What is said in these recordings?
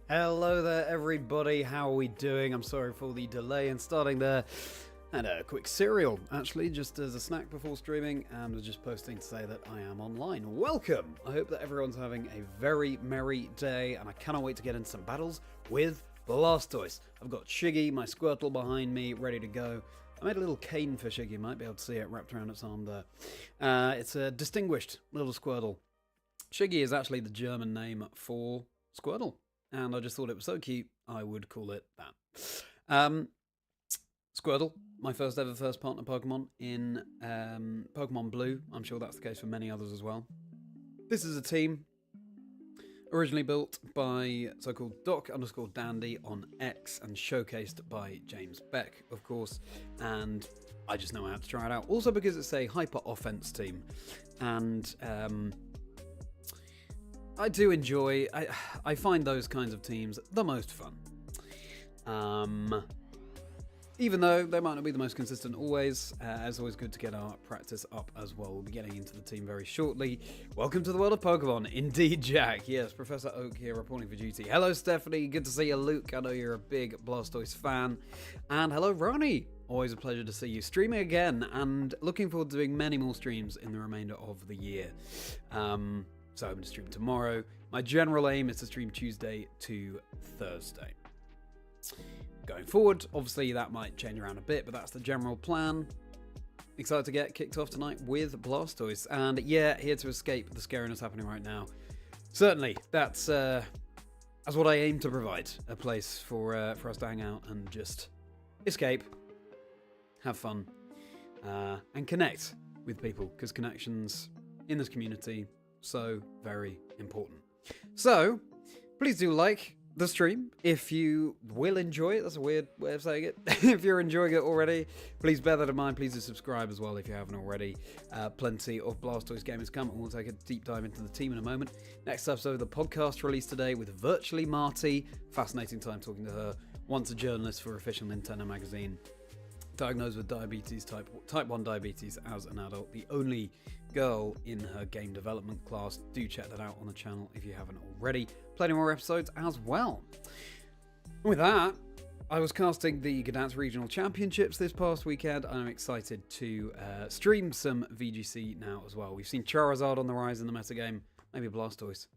Hello there everybody, how are we doing? I'm sorry for the delay in starting there. And a quick cereal, actually, just as a snack before streaming, and was just posting to say that I am online. Welcome! I hope that everyone's having a very merry day, and I cannot wait to get into some battles with Blastoise. I've got Shiggy, my Squirtle behind me, ready to go. I made a little cane for Shiggy, you might be able to see it wrapped around its arm there. It's a distinguished little Squirtle. Shiggy is actually the German name for Squirtle, and I just thought it was so cute, I would call it that. Squirtle, my first ever first partner Pokemon in Pokemon Blue. I'm sure that's the case for many others as well. This is a team originally built by so-called Doc_Dandy on X and showcased by James Beck, of course, and I just know I had to try it out. Also because it's a hyper-offence team, and I do enjoy, I find those kinds of teams the most fun. Even though they might not be the most consistent always, it's always good to get our practice up as well. We'll be getting into the team very shortly. Welcome to the world of Pokemon. Indeed, Jack. Yes, Professor Oak here reporting for duty. Hello, Stephanie. Good to see you, Luke. I know you're a big Blastoise fan. And hello, Ronnie. Always a pleasure to see you streaming again, and looking forward to doing many more streams in the remainder of the year. So I'm going to stream tomorrow. My general aim is to stream Tuesday to Thursday. Going forward, obviously that might change around a bit, but that's the general plan. Excited to get kicked off tonight with Blastoise, and yeah, here to escape the scariness happening right now. Certainly, that's what I aim to provide, a place for us to hang out and just escape, have fun, and connect with people, because connections in this community so very important. So please do like the stream if you will enjoy it. That's a weird way of saying it. If you're enjoying it already, please bear that in mind. Please do subscribe as well if you haven't already. Plenty of Blastoise gamers come, and we'll take a deep dive into the team in a moment. Next episode, the podcast released today with Virtually Marty. Fascinating time talking to her. Once a journalist for official Nintendo magazine. Diagnosed with diabetes, type 1 diabetes as an adult. The only girl in her game development class. Do check that out on the channel if you haven't already. Plenty more episodes as well. And with that, I was casting the Louisville Regional Championships this past weekend. I'm excited to stream some VGC now as well. We've seen Charizard on the rise in the metagame. Maybe Blastoise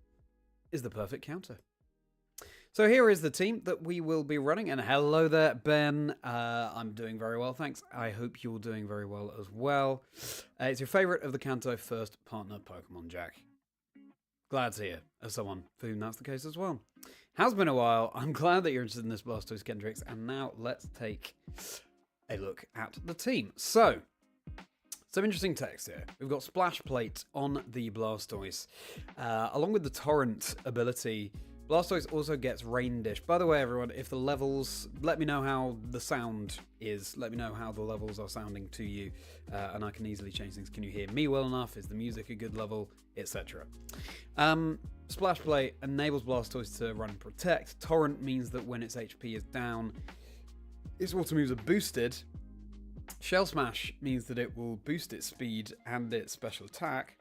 is the perfect counter. So here is the team that we will be running, and hello there, Ben. I'm doing very well, thanks. I hope you're doing very well as well. It's your favourite of the Kanto first partner Pokemon, Jack. Glad to hear, as someone for whom that's the case as well. Has been a while. I'm glad that you're interested in this Blastoise, Kendricks, and now let's take a look at the team. So, some interesting text here. We've got Splash Plate on the Blastoise, along with the Torrent ability. Blastoise also gets Rain Dish. By the way, everyone, if the levels, let me know how the sound is. Let me know how the levels are sounding to you, and I can easily change things. Can you hear me well enough? Is the music a good level? Etc. Splash Plate enables Blastoise to run and protect. Torrent means that when its HP is down, its water moves are boosted. Shell Smash means that it will boost its speed and its special attack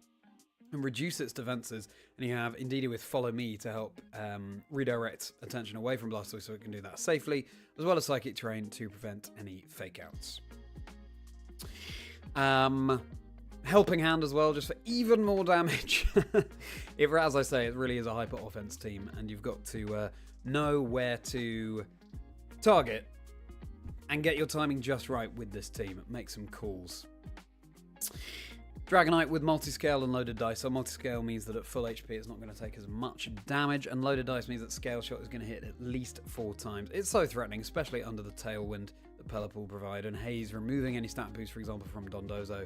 and reduce its defenses, and you have Indeedee with Follow Me to help redirect attention away from Blastoise so it can do that safely, as well as Psychic Terrain to prevent any fake outs. Helping Hand as well, just for even more damage. As I say, it really is a hyper-offense team, and you've got to know where to target and get your timing just right with this team. Make some calls. Dragonite with multi-scale and loaded dice. So multi-scale means that at full HP it's not going to take as much damage, and loaded dice means that Scale Shot is going to hit at least 4 times. It's so threatening, especially under the Tailwind that Pelipper will provide, and Haze removing any stat boost, for example, from Dondozo.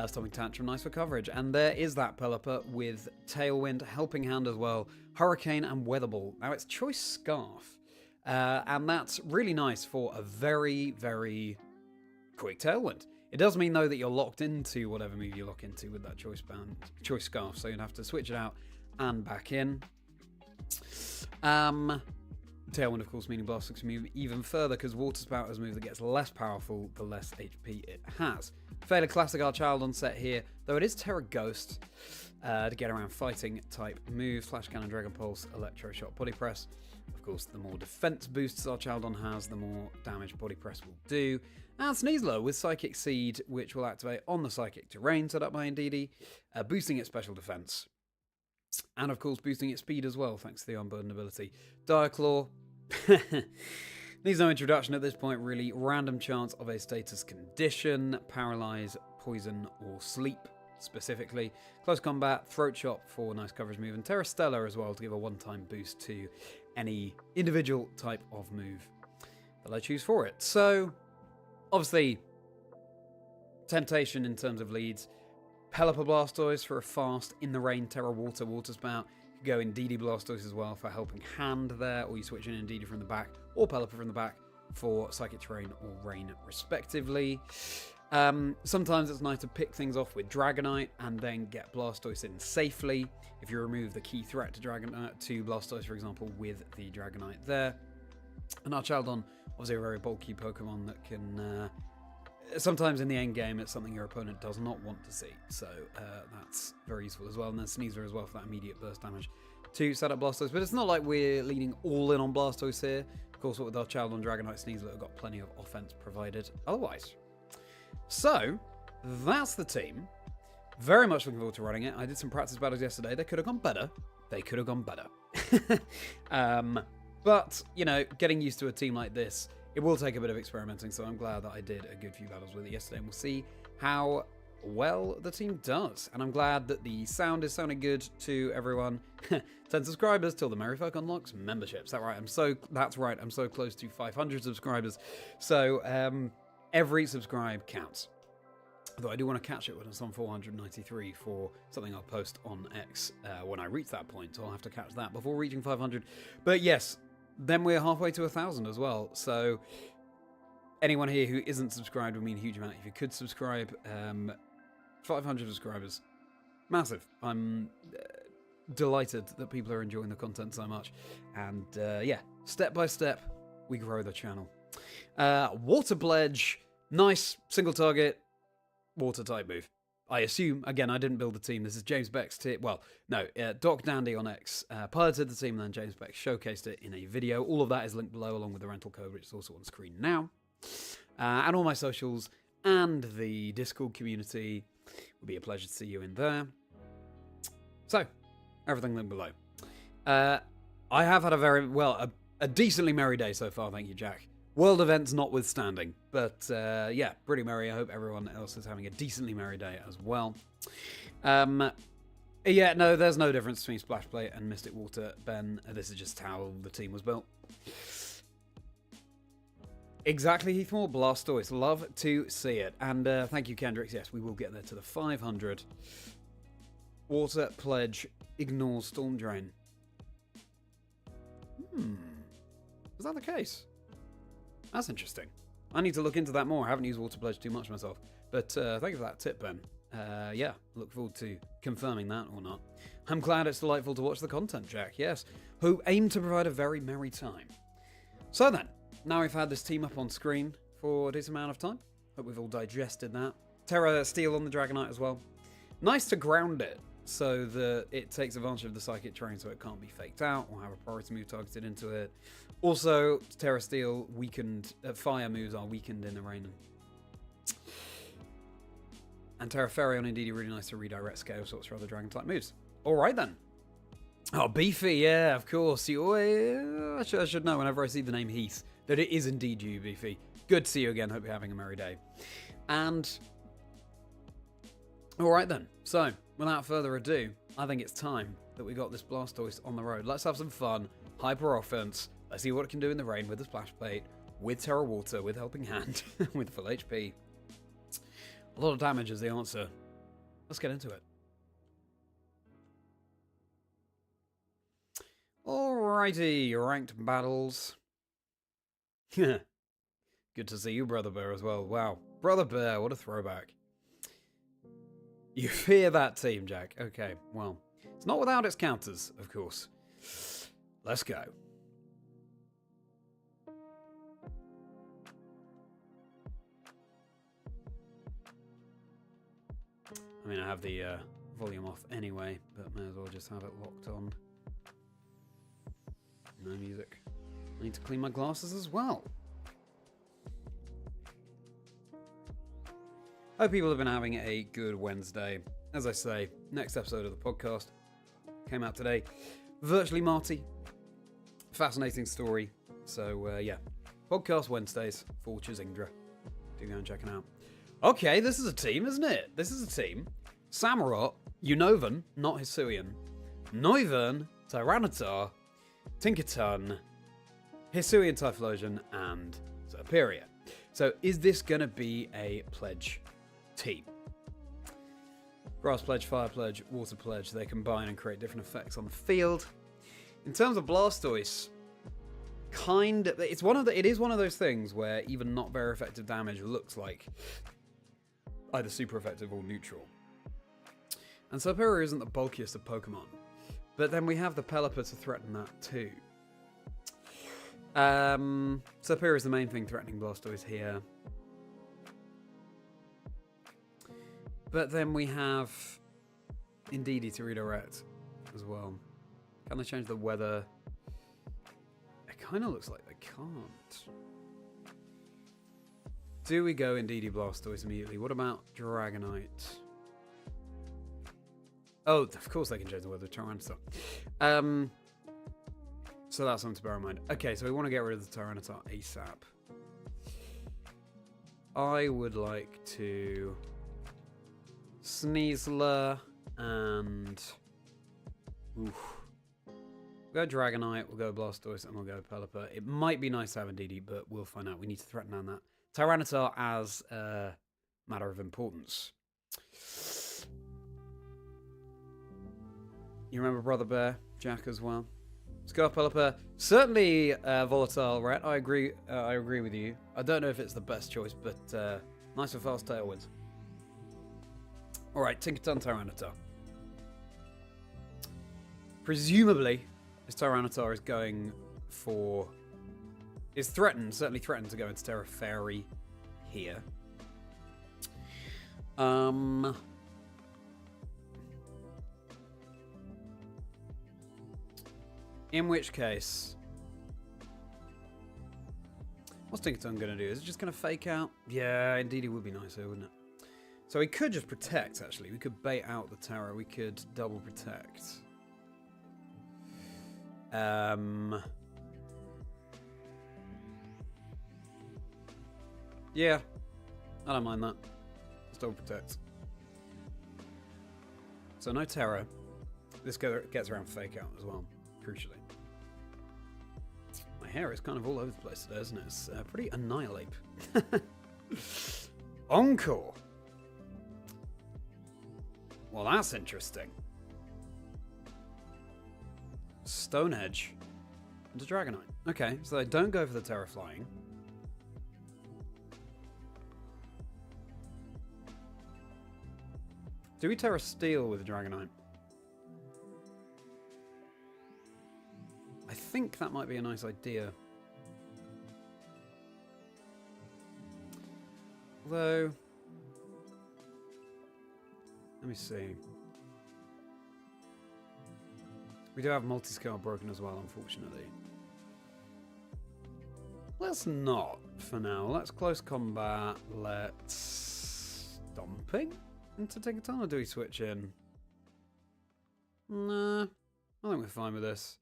Stopping Tantrum, nice for coverage. And there is that Pelipper with Tailwind, Helping Hand as well, Hurricane and Weather Ball. Now it's Choice Scarf, and that's really nice for a very, very quick Tailwind. It does mean, though, that you're locked into whatever move you lock into with that Choice Scarf, so you'd have to switch it out and back in. Tailwind, of course, meaning Blastoise can move even further because Water Spout is a move that gets less powerful the less HP it has. Fairly classic Archaludon set here, though it is Terra Ghost to get around fighting type moves. Flash Cannon, Dragon Pulse, Electro Shot, Body Press. Of course, the more defense boosts Archaludon has, the more damage Body Press will do. And Sneasler with Psychic Seed, which will activate on the Psychic Terrain set up by Indeedee, boosting its special defense. And of course, boosting its speed as well, thanks to the Unburden ability. Dire Claw. Needs no introduction at this point, really. Random chance of a status condition, Paralyze, Poison, or Sleep, specifically. Close Combat, Throat Chop for a nice coverage move, and Terra Stellar as well to give a one-time boost to any individual type of move that I choose for it. So, obviously, temptation in terms of leads. Pelipper Blastoise for a fast in the rain Terra Water Spout. You could go Indeedee Blastoise as well for helping hand there, or you switch in Indeedee from the back, or Pelipper from the back for Psychic Terrain or Rain respectively. Sometimes it's nice to pick things off with Dragonite and then get Blastoise in safely. If you remove the key threat to Blastoise, for example, with the Dragonite there. And Archaludon, obviously a very bulky Pokemon that can... sometimes in the end game, it's something your opponent does not want to see. So that's very useful as well. And then Sneasler as well for that immediate burst damage to set up Blastoise. But it's not like we're leaning all in on Blastoise here. Of course, with Archaludon, Dragonite, Sneasler have got plenty of offense provided otherwise. So, that's the team. Very much looking forward to running it. I did some practice battles yesterday. They could have gone better. But, you know, getting used to a team like this, it will take a bit of experimenting, so I'm glad that I did a good few battles with it yesterday, and we'll see how well the team does. And I'm glad that the sound is sounding good to everyone. 10 subscribers till the Merry Folk unlocks memberships. That's right, I'm so close to 500 subscribers. So, every subscribe counts. Though I do want to catch it when it's on 493 for something I'll post on X when I reach that point, so I'll have to catch that before reaching 500. But yes, then we're halfway to 1,000 as well, so anyone here who isn't subscribed would mean a huge amount if you could subscribe. 500 subscribers. Massive. I'm delighted that people are enjoying the content so much. And yeah, step by step, we grow the channel. Water Pledge. Nice, single target, water type move. I assume, again, I didn't build the team. This is James Beck's team. Well, no, Doc Dandy on X piloted the team, and then James Beck showcased it in a video. All of that is linked below, along with the rental code, which is also on screen now. And all my socials and the Discord community. It would be a pleasure to see you in there. So, everything linked below. I have had a decently merry day so far, thank you, Jack. World events notwithstanding, but yeah, pretty merry. I hope everyone else is having a decently merry day as well. Yeah, no, there's no difference between Splash Plate and Mystic Water, Ben. This is just how the team was built. Exactly, Heathmore. Blastoise. Love to see it. And thank you, Kendricks. Yes, we will get there to the 500. Water Pledge ignores Storm Drain. Was that the case? That's interesting. I need to look into that more. I haven't used Water Pledge too much myself. But thank you for that tip, Ben. Yeah, look forward to confirming that or not. I'm glad it's delightful to watch the content, Jack, yes. Who aim to provide a very merry time. So then, now we've had this team up on screen for a decent amount of time. Hope we've all digested that. Terra Steel on the Dragonite as well. Nice to ground it so that it takes advantage of the Psychic Terrain so it can't be faked out or have a priority move targeted into it. Also, Terra Steel weakened, fire moves are weakened in the rain. And Terra Fairy on Indeedee, really nice to redirect scale sorts for other dragon type moves. Alright then. Oh, Beefy, yeah, of course. I should know whenever I see the name Heath that it is indeed you, Beefy. Good to see you again. Hope you're having a merry day. And alright then. So, without further ado, I think it's time that we got this Blastoise on the road. Let's have some fun. Hyper offense. Let's see what it can do in the rain with the Splash Plate, with Terra Water, with Helping Hand, with full HP. A lot of damage is the answer. Let's get into it. Alrighty, ranked battles. Good to see you, Brother Bear, as well. Wow. Brother Bear, what a throwback. You fear that team, Jack. Okay, well, it's not without its counters, of course. Let's go. I mean, I have the volume off anyway, but may as well just have it locked on. No music. I need to clean my glasses as well. Hope people have been having a good Wednesday. As I say, next episode of the podcast came out today. Virtually Marty. Fascinating story. So, yeah. Podcast Wednesdays for Chazingdra. Do go and check it out. Okay, this is a team, isn't it? This is a team. Samurott, Unnovan, not Hisuian, Noivern, Tyranitar, Tinkaton, Hisuian Typhlosion, and Serperior. So, is this going to be a pledge team? Grass Pledge, Fire Pledge, Water Pledge, they combine and create different effects on the field. In terms of Blastoise, it is one of those things where even not very effective damage looks like either super effective or neutral. And Serperior isn't the bulkiest of Pokemon, but then we have the Pelipper to threaten that too. Serperior is the main thing threatening Blastoise here. But then we have Indeedee to redirect as well. Can they change the weather? It kind of looks like they can't. Do we go Indeedee Blastoise immediately? What about Dragonite? Oh, of course they can change the weather. Tyranitar. So that's something to bear in mind. Okay, so we want to get rid of the Tyranitar ASAP. I would like to Sneasler and we'll go Dragonite, we'll go Blastoise, and we'll go Pelipper. It might be nice to have Indeedee, but we'll find out. We need to threaten down that Tyranitar as a matter of importance. You remember Brother Bear, Jack as well. Scarf Pelipper, certainly volatile, right? I agree with you. I don't know if it's the best choice, but nice and fast tailwinds. Alright, Tinkaton, Tyranitar. Presumably, this Tyranitar is going for... is threatened, certainly threatened to go into Terra Fairy here. In which case... what's Tinkaton going to do? Is it just going to fake out? Yeah, indeed it would be nicer, wouldn't it? So we could just protect, actually. We could bait out the Terra. We could double protect. Yeah, I don't mind that. Just double protect. So no Terra. This gets around fake out as well, crucially. My hair is kind of all over the place today, isn't it? It's pretty annihilate. Encore. Well, that's interesting. Stone Edge into Dragonite. Okay, so they don't go for the Terra Flying. Do we Terra Steel with Dragonite? I think that might be a nice idea. Although... let me see. We do have multi-scale broken as well, unfortunately. Let's not for now. Let's close combat. Let's Stomping into Tinkaton, or do we switch in? Nah, I think we're fine with this.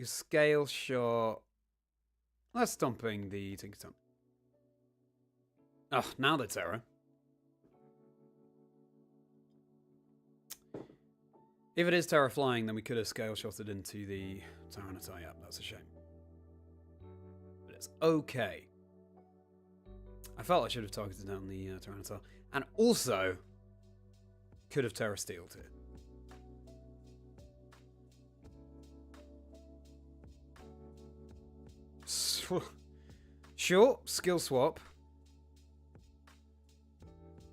Scale shot. Let's Stomping the Tinkaton. Oh, now the Terra. If it is Terra Flying, then we could have Scale Shotted into the Tyranitar. Yeah, that's a shame. But it's okay. I felt I should have targeted down the Tyranitar. And also, could have Terra Steeled it. Sure, skill swap.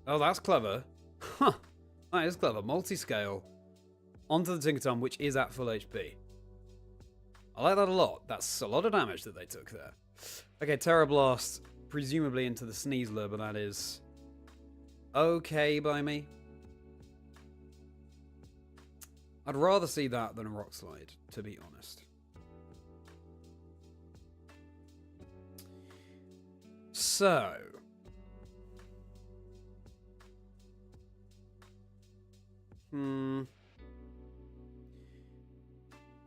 Oh, that's clever. Huh, that is clever. Multi-scale onto the Tinkaton, which is at full HP. I like that a lot. That's a lot of damage that they took there. Okay, Terra Blast, presumably into the Sneasler, but that is okay by me. I'd rather see that than a Rock Slide, to be honest. So... I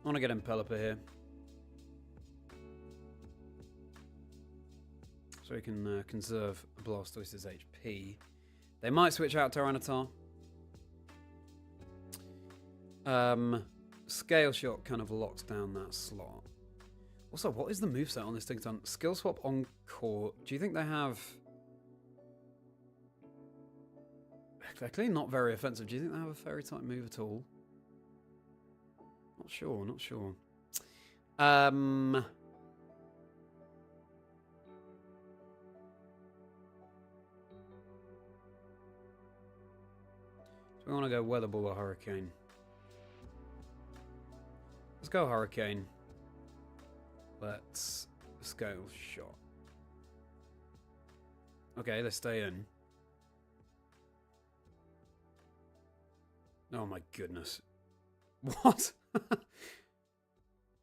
want to get in Pelipper here. So we can conserve Blastoise's HP. They might switch out Tyranitar. Scale Shot kind of locks down that slot. Also, what is the moveset on this Tinkaton? Skill Swap Encore. Do you think they have... They're clearly not very offensive. Do you think they have a Fairy type move at all? Not sure, not sure. Do we want to go Weather Ball or Hurricane? Let's go Hurricane. Let's Scale Shot. Okay, they stay in. Oh my goodness. What?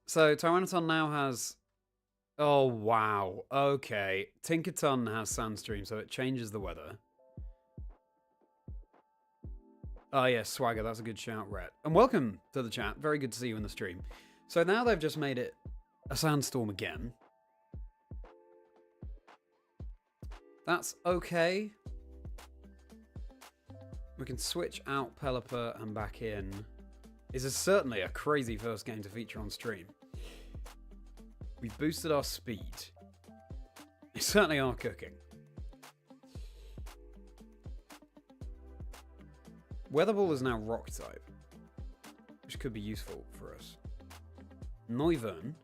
So, Tyranitar now has... Oh, wow. Okay. Tinkaton has Sandstream, so it changes the weather. Oh, yeah, Swagger. That's a good shout, Rhett. And welcome to the chat. Very good to see you in the stream. So now they've just made it a Sandstorm again. That's okay. We can switch out Pelipper and back in. This is certainly a crazy first game to feature on stream. We boosted our speed. We certainly are cooking. Weather Ball is now Rock type, which could be useful for us. Noivern.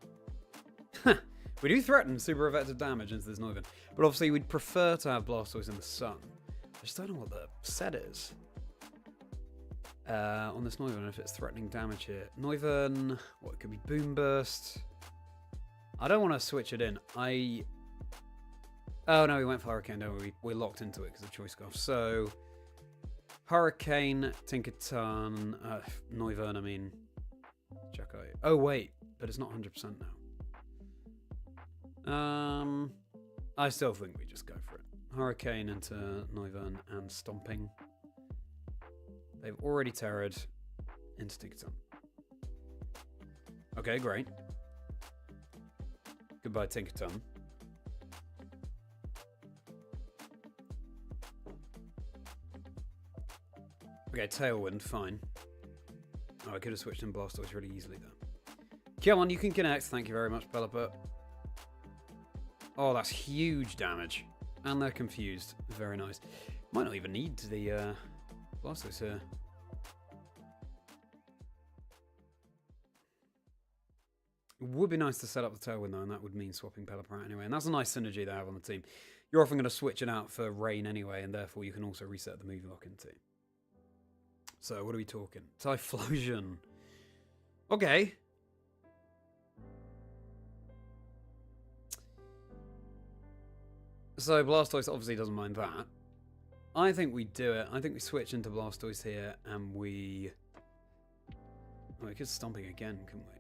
We do threaten super effective damage into this Noivern, but obviously we'd prefer to have Blastoise in the sun. I just don't know what the set is. On this Noivern, if it's threatening damage here. Noivern, what, it could be Boom Burst. I don't want to switch it in. Oh no, we went for Hurricane, don't we? We're locked into it because of Choice Scarf. So, Hurricane, Tinkaton, Noivern, I mean. Jackeye. Oh wait, but it's not 100% now. I still think we just go for it. Hurricane into Noivern and Stomping. They've already terrored into Tinkaton. Okay, great. Goodbye, Tinkaton. Okay, Tailwind, fine. Oh, I could have switched in Blastoise really easily there. Come on, you can connect. Thank you very much, Pelipper. Oh, that's huge damage. And they're confused. Very nice. Might not even need the Blastoise here. It would be nice to set up the Tailwind though, and that would mean swapping Pelipper out anyway. And that's a nice synergy they have on the team. You're often going to switch it out for Rain anyway, and therefore you can also reset the move you lock into. So, what are we talking? Typhlosion. Okay. So, Blastoise obviously doesn't mind that. I think we do it. I think we switch into Blastoise here, and we... Oh, we could Stomping again, couldn't we?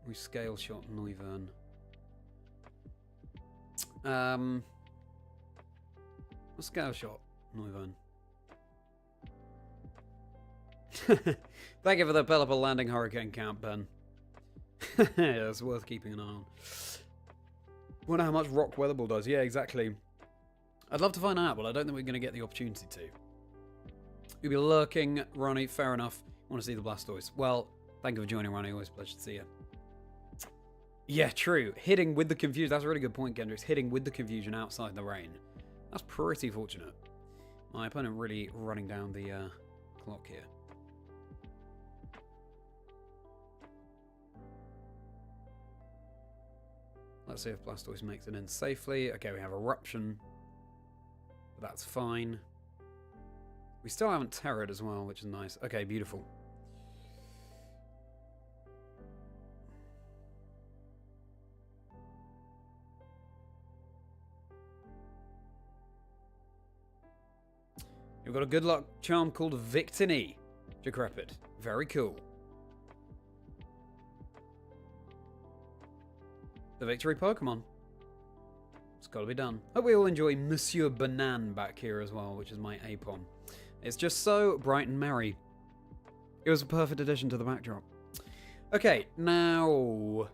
We Scale Shot Noivern. Let's Scale Shot Noivern. Thank you for the Pelipper landing Hurricane count, Ben. Yeah, it's worth keeping an eye on. Wonder how much Rock Weather Ball does. Yeah, exactly. I'd love to find out, but I don't think we're going to get the opportunity to. You'll be lurking, Ronnie. Fair enough. Want to see the Blastoise. Well, thank you for joining, Ronnie. Always a pleasure to see you. Yeah, true. Hitting with the confusion. That's a really good point, Gendrix. Hitting with the confusion outside the rain. That's pretty fortunate. My opponent really running down the clock here. Let's see if Blastoise makes it in safely. Okay, we have Eruption. But that's fine. We still haven't terrored as well, which is nice. Okay, beautiful. We've got a good luck charm called Victini. Decrepit. Very cool. The victory Pokemon. It's got to be done. Hope we all enjoy Monsieur Banan back here as well, which is my Apon. It's just so bright and merry. It was a perfect addition to the backdrop. Okay, now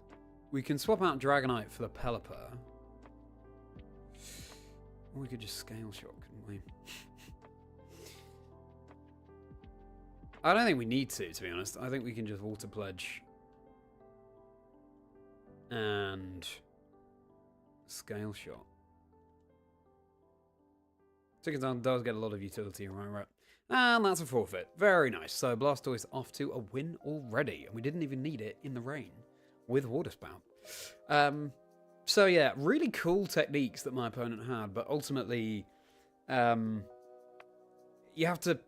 we can swap out Dragonite for the Pelipper. Or we could just Scale Shock, couldn't we? I don't think we need to be honest. I think we can just Water Pledge and Scale Shot. Chazingdra does get a lot of utility, right? And that's a forfeit. Very nice. So Blastoise off to a win already. And we didn't even need it in the rain with Water Spout. So yeah, really cool techniques that my opponent had. But ultimately, you have to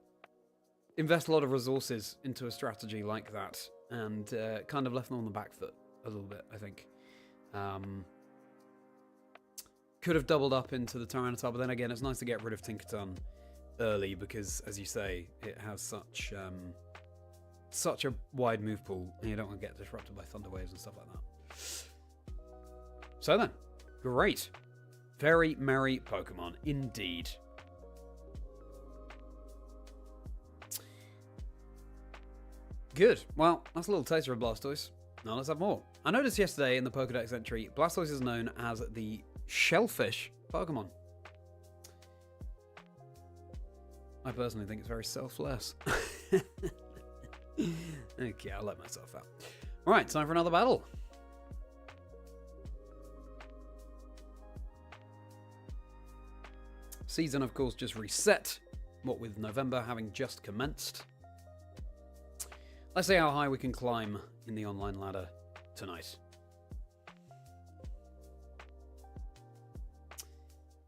invest a lot of resources into a strategy like that. And kind of left them on the back foot a little bit, I think. Could have doubled up into the Tyranitar, but then again, it's nice to get rid of Tinkaton early because, as you say, it has such a wide move pool, and you don't want to get disrupted by Thunder Waves and stuff like that. So then, great. Very merry Pokemon, indeed. Good. Well, that's a little taster of Blastoise. Now let's have more. I noticed yesterday in the Pokedex entry, Blastoise is known as the shellfish Pokemon. I personally think it's very selfless. Okay, I'll let myself out. Alright, time for another battle. Season, of course, just reset. What with November having just commenced. Let's see how high we can climb in the online ladder tonight.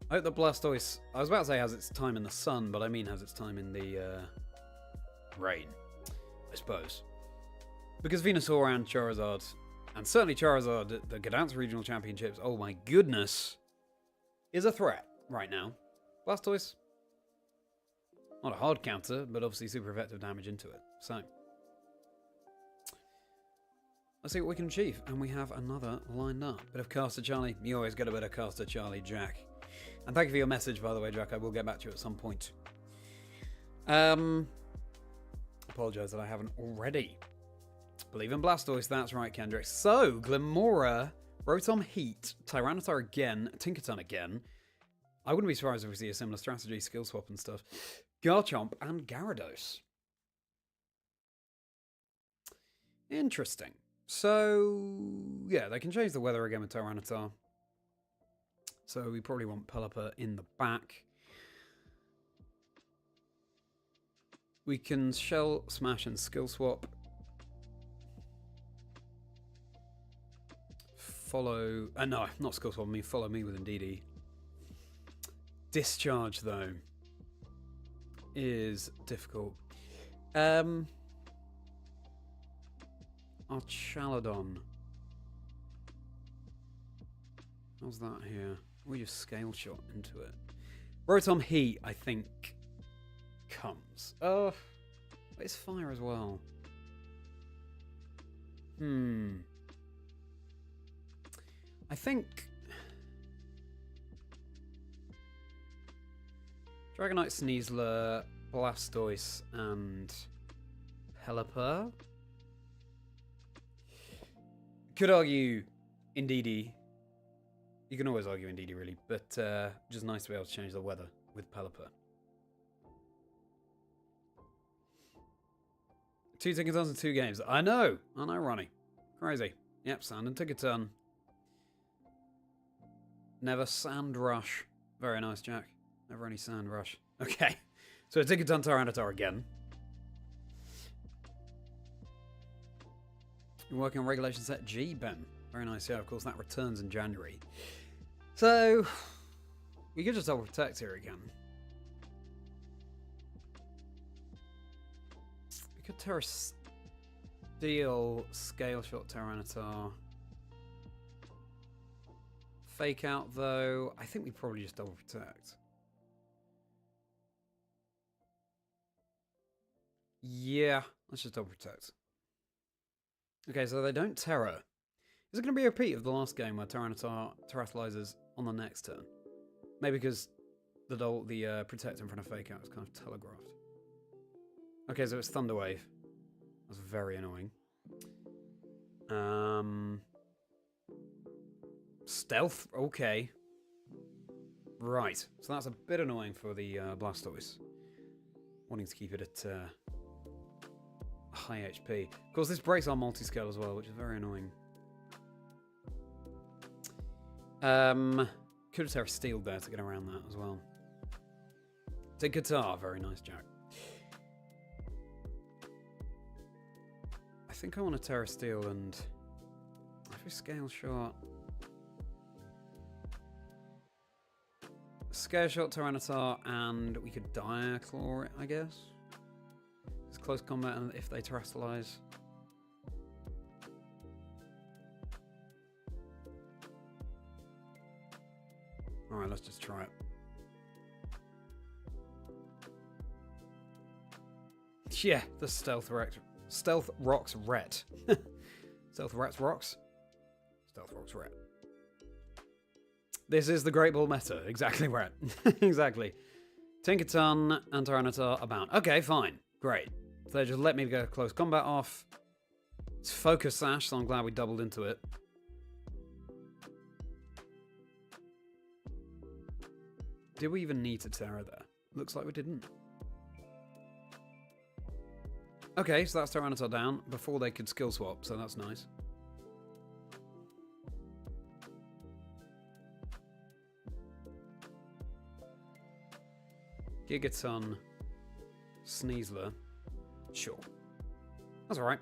I hope that Blastoise, I was about to say has its time in the sun, but I mean has its time in the rain, I suppose. Because Venusaur and Charizard, and certainly Charizard at the Gdansk Regional Championships, oh my goodness, is a threat right now. Blastoise, not a hard counter, but obviously super effective damage into it. So, let's see what we can achieve. And we have another lined up. Bit of Caster Charlie. You always get a bit of Caster Charlie, Jack. And thank you for your message, by the way, Jack. I will get back to you at some point. Apologise that I haven't already. Believe in Blastoise. That's right, Kendrick. So, Glimmora, Rotom Heat, Tyranitar again, Tinkaton again. I wouldn't be surprised if we see a similar strategy, skill swap and stuff. Garchomp and Gyarados. Interesting. So, yeah, they can change the weather again with Tyranitar. So we probably want Pelipper in the back. We can Shell, Smash, and Skill Swap. Follow... no, not Skill Swap, I mean follow me with Indeedee. Discharge, though, is difficult. Archaludon. How's that here? We just Scale Shot into it. Rotom Heat, I think, comes. Oh, it's fire as well. I think Dragonite, Sneasler, Blastoise, and Pelipper. Could argue Indeedee. You can always argue Indeedee, really, but just nice to be able to change the weather with Pelipper. 2 Ticketons in 2 games. I know, Ronnie. Crazy. Yep, Sand and Ticketon. Never Sand Rush. Very nice, Jack. Never any Sand Rush. Okay, so Ticketon Tyranitar again. You're working on Regulation Set G, Ben. Very nice, yeah, of course, that returns in January. So, we could just double protect here again. We could Terra Steel, Scale Shot Tyranitar. Fake Out, though. I think we probably just double protect. Yeah, let's just double protect. Okay, so they don't Terror. Is it going to be a repeat of the last game where Tyranitar terrestrializes on the next turn? Maybe because the protect in front of Fake Out is kind of telegraphed. Okay, so it's Thunder Wave. That's very annoying. Stealth? Okay. Right, so that's a bit annoying for the Blastoise. Wanting to keep it at high HP. Of course, this breaks our multi-scale as well, which is very annoying. Could have Terra Steeled there to get around that as well. Take Guitar, very nice, Jack. I think I want to Terra Steel and if we Scale Shot. Scale Shot Tyranitar and we could Dire Claw it, I guess. It's close combat and if they terrestrialize. Alright, let's just try it. Yeah, the Stealth Rocks Ret. Stealth Rocks? Stealth Rocks Ret. This is the Great Ball meta. Exactly, Ret. Exactly. Tinkerton and Tyranitar are bound. Okay, fine. Great. So they just let me go close combat off. It's Focus Sash, so I'm glad we doubled into it. Did we even need to Terra there? Looks like we didn't. Okay, so that's Tyranitar down before they could skill swap, so that's nice. Gigaton, Sneasler. Sure. That's alright.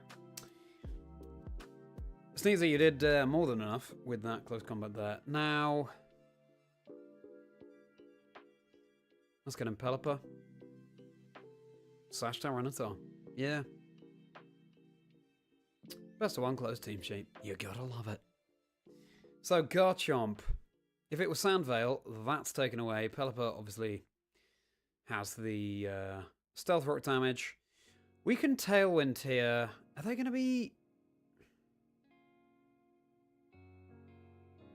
Sneasler, you did more than enough with that close combat there. Now, let's get him Pelipper. Slash Tyranitar. Yeah. Best of one close team sheet. You gotta love it. So, Garchomp. If it was Sandvale, that's taken away. Pelipper obviously has the Stealth Rock damage. We can Tailwind here. Are they going to be...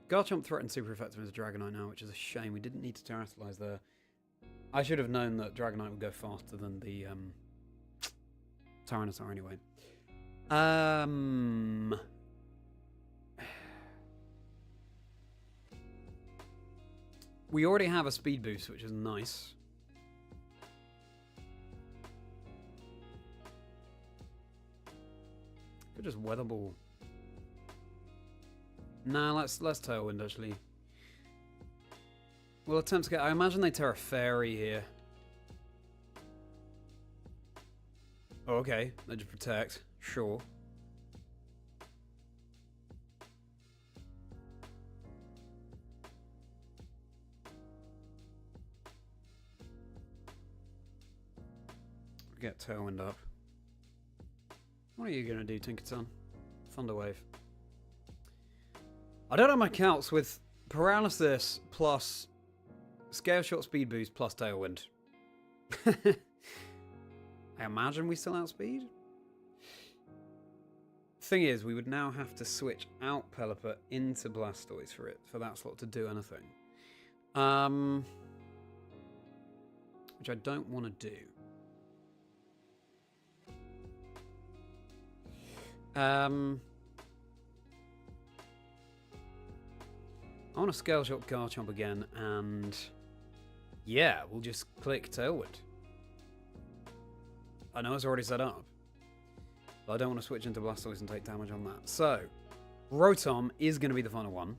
Garchomp threatens super effective as a Dragonite now, which is a shame. We didn't need to terrestrialize there. I should have known that Dragonite would go faster than the Tyranitar anyway. We already have a speed boost, which is nice. Could just Weather Ball. Nah, let's Tailwind actually. We'll attempt to get... I imagine they Terra Fairy here. Oh, okay. They just protect. Sure. Get Tailwind up. What are you going to do, Tinkerton? Thunder Wave. I don't know my counts with Paralysis plus Scale Shot Speed Boost plus Tailwind. I imagine we still outspeed? Thing is, we would now have to switch out Pelipper into Blastoise for that slot to do anything. Which I don't want to do. I want to Scale Shot Garchomp again, and yeah, we'll just click Tailwind. I know it's already set up, but I don't want to switch into Blastoise and take damage on that. So, Rotom is going to be the final one.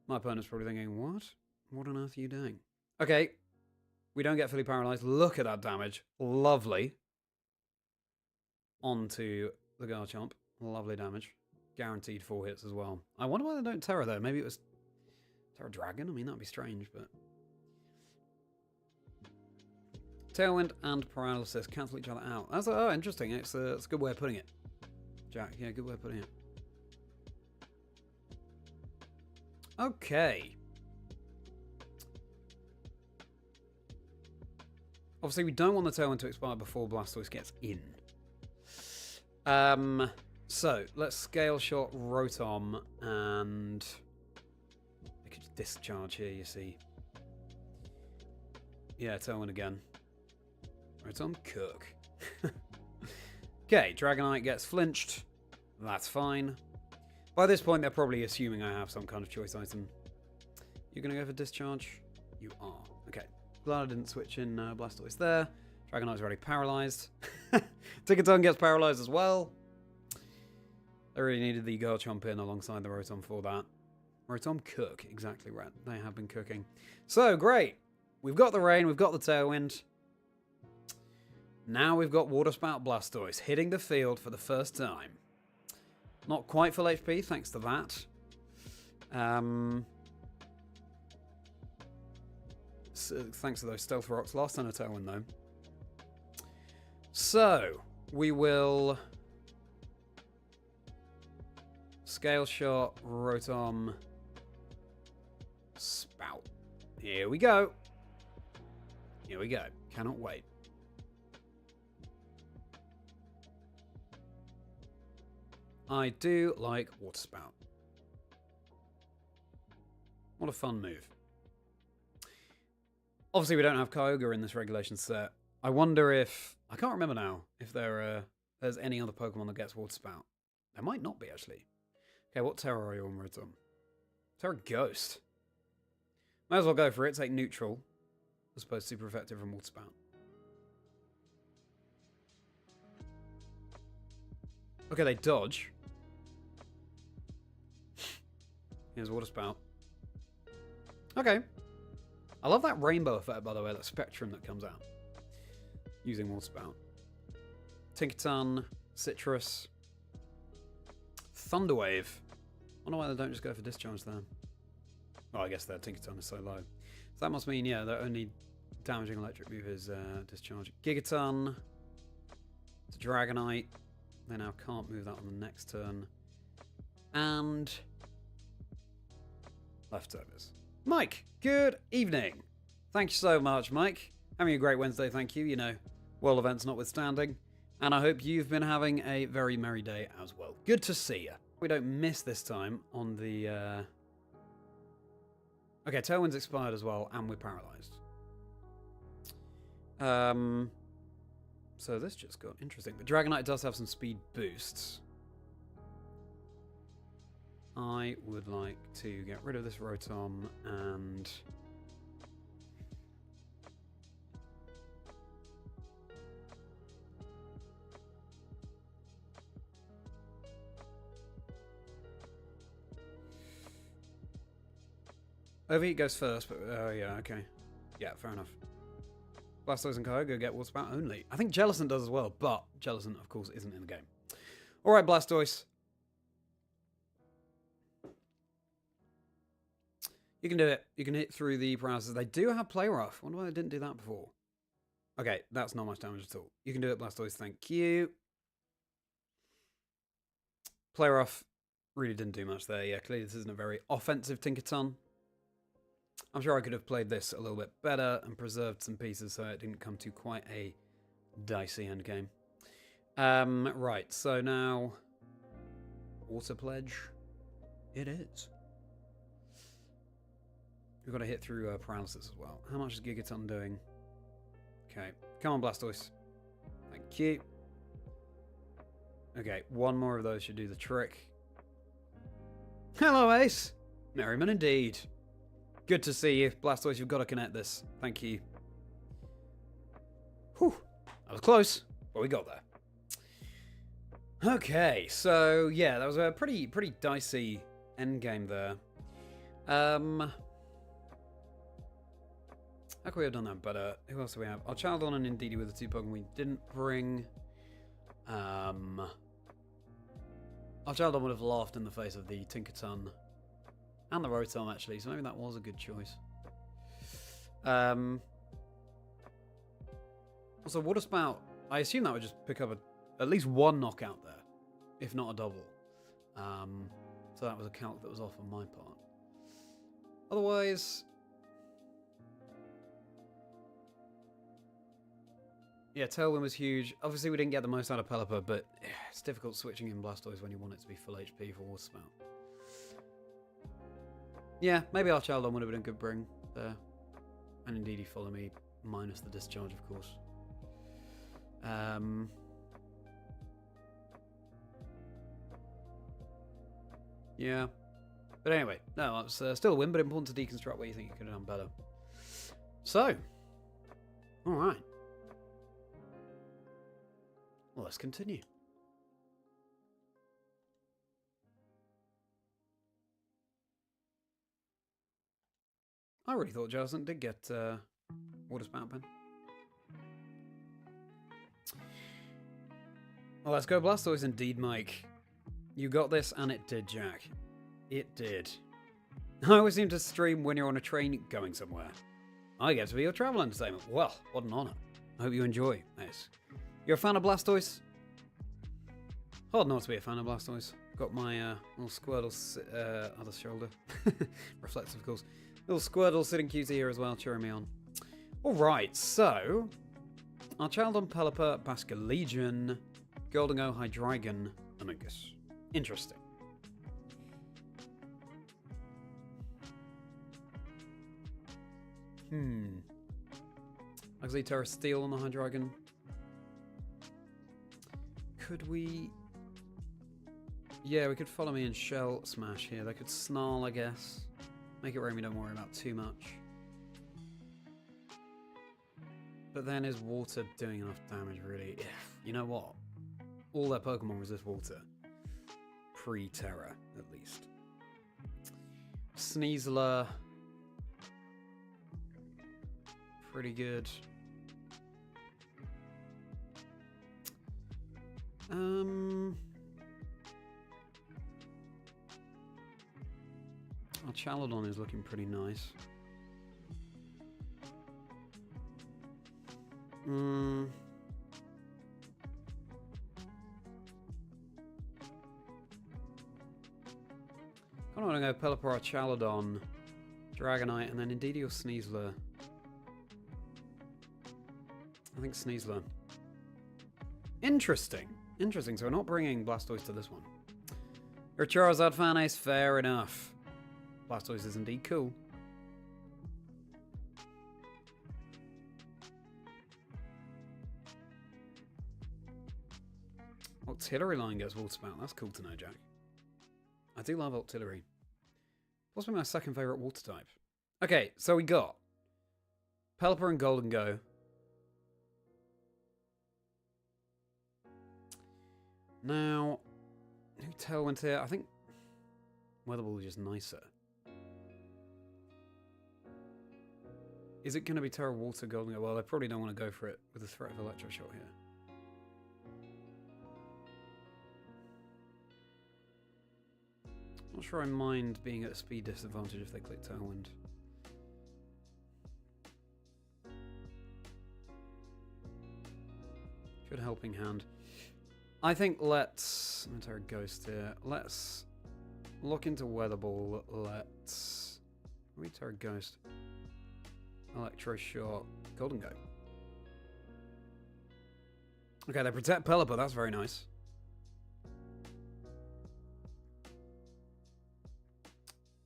My opponent's probably thinking, what? What on earth are you doing? Okay, we don't get fully paralyzed. Look at that damage. Lovely. Onto the Garchomp. Lovely damage. Guaranteed 4 hits as well. I wonder why they don't Terra though. Maybe it was Terra Dragon? I mean, that'd be strange, but... Tailwind and Paralysis cancel each other out. That's interesting. It's a good way of putting it. Jack, yeah, good way of putting it. Okay. Obviously, we don't want the Tailwind to expire before Blastoise gets in. So, let's Scale Shot Rotom, and I could just discharge here, you see. Yeah, Tailwind again. Rotom, cook. Okay, Dragonite gets flinched. That's fine. By this point, they're probably assuming I have some kind of choice item. You're going to go for discharge? You are. Okay. Glad I didn't switch in Blastoise there. Dragonite's already paralyzed. Tinkaton gets paralyzed as well. I really needed the Garchomp in alongside the Rotom for that. Rotom, cook. Exactly right. They have been cooking. So, great. We've got the Rain. We've got the Tailwind. Now we've got Water Spout Blastoise hitting the field for the first time. Not quite full HP, thanks to that. So, thanks to those Stealth Rocks. Last turn a Tailwind, though. So, we will Scale Shot, Rotom, Spout. Here we go. Here we go. Cannot wait. I do like Water Spout. What a fun move. Obviously, we don't have Kyogre in this regulation set. I wonder if... I can't remember now if there's any other Pokemon that gets Water Spout. There might not be, actually. Okay, what Terra are you on, Rotom? Terra Ghost. Might as well go for it. Take neutral. I suppose super effective from Water Spout. Okay, they dodge. Here's Water Spout. Okay. I love that rainbow effect, by the way, that spectrum that comes out. Using Water Spout. Tinkaton, Citrus. Thunderwave. I wonder why they don't just go for discharge there. Oh, I guess their Tinkaton is so low. So that must mean, yeah, their only damaging electric move is discharge. Gigaton. To Dragonite. They now can't move that on the next turn. And leftovers. Mike, good evening. Thank you so much, Mike. Having a great Wednesday, thank you. You know, world events notwithstanding. And I hope you've been having a very merry day as well. Good to see you. We don't miss this time on the... Okay, Tailwind's expired as well, and we're paralyzed. So this just got interesting. But Dragonite does have some speed boosts. I would like to get rid of this Rotom and... Overheat goes first, but yeah, okay. Yeah, fair enough. Blastoise and Kyogre get Water Spout only. I think Jellicent does as well, but Jellicent, of course, isn't in the game. Alright, Blastoise. You can do it. You can hit through the paralysis. They do have Play Rough. I wonder why they didn't do that before. Okay, that's not much damage at all. You can do it, Blastoise. Thank you. Play Rough really didn't do much there. Yeah, clearly this isn't a very offensive Tinkaton. I'm sure I could have played this a little bit better and preserved some pieces so it didn't come to quite a dicey endgame. Right, so now... Water Pledge. It is. We've got to hit through paralysis as well. How much is Gigaton doing? Okay, come on, Blastoise. Thank you. Okay, one more of those should do the trick. Hello, Ace. Merriman indeed. Good to see you. Blastoise, you've got to connect this. Thank you. Whew. That was close, but we got there. Okay, so yeah, that was a pretty dicey endgame there. How could we have done that better? Who else do we have? Archaludon and Indeedee were the two Pokemon we didn't bring. Archaludon would have laughed in the face of the Tinkaton and the Rotom, actually, so maybe that was a good choice. Also, Water Spout, I assume that would just pick up at least one knockout there, if not a double. So that was a count that was off on my part. Otherwise... Yeah, Tailwind was huge. Obviously, we didn't get the most out of Pelipper, but it's difficult switching in Blastoise when you want it to be full HP for Water Spout. Yeah, maybe Archaludon would have been a good bring there. And Indeedee follow me, minus the discharge, of course. Yeah. But anyway, no, it's still a win, but important to deconstruct where you think you could have done better. So, alright. Well, let's continue. I really thought Jarson did get Water Spout pen. Well, let's go Blastoise indeed, Mike. You got this, and it did, Jack. It did. I always seem to stream when you're on a train going somewhere. I get to be your travel entertainment. Well, what an honour. I hope you enjoy. Nice. You're a fan of Blastoise? Hard not to be a fan of Blastoise. Got my little Squirtle other shoulder. Reflective, of course. Little Squirtle sitting cute here as well, cheering me on. Alright, so... Archaludon, Pelipper, Basculegion, Gholdengo, Hydreigon, Amogus. Interesting. Ugly Terra Steel on the Hydreigon. Could we... Yeah, we could follow me in Shell Smash here. They could Snarl, I guess. Make it where we don't worry about too much. But then is water doing enough damage, really? You know what? All their Pokemon resist water. Pre-Terra, at least. Sneasler. Pretty good. Archaludon is looking pretty nice. I want to go Pelipper, Archaludon, Dragonite, and then Indeedee or Sneasler. I think Sneasler. Interesting. Interesting. So we're not bringing Blastoise to this one. You're a Charizard fan, Ace. Fair enough. Blastoise is indeed cool. Octillery line goes Water Spout. That's cool to know, Jack. I do love Octillery. Possibly my second favourite water type. Okay, so we got Pelipper and Gholdengo. Now, new Tailwind here. I think Weather Ball is just nicer. Is it going to be Terra Water Gholdengo? Well, I probably don't want to go for it with the threat of Electroshock here. Not sure I mind being at a speed disadvantage if they click Tailwind. Good helping hand. I think let's... I'm going to Terra Ghost here. Let's look into Weather Ball. Let's... Let me Terra Ghost. Electroshock. Gholdengo. Okay, they protect Pelipper. That's very nice.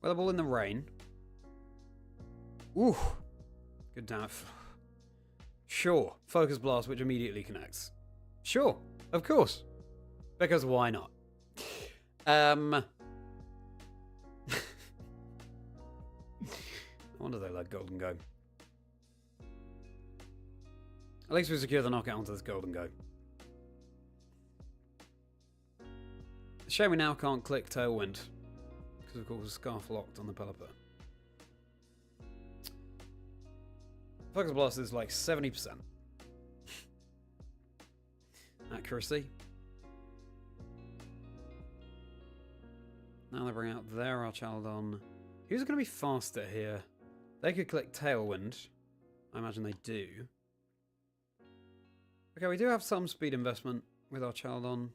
Weather Ball in the rain. Ooh. Good damn. Sure. Focus Blast, which immediately connects. Sure. Of course. Because why not? No wonder they let Gholdengo. At least we secure the knockout onto this Gholdengo. Shame we now can't click Tailwind. Because of course Scarf locked on the Pelipper. Focus Blast is like 70%. Accuracy. Now they bring out their Archaludon. Who's going to be faster here? They could click Tailwind. I imagine they do. Okay, we do have some speed investment with Archaludon.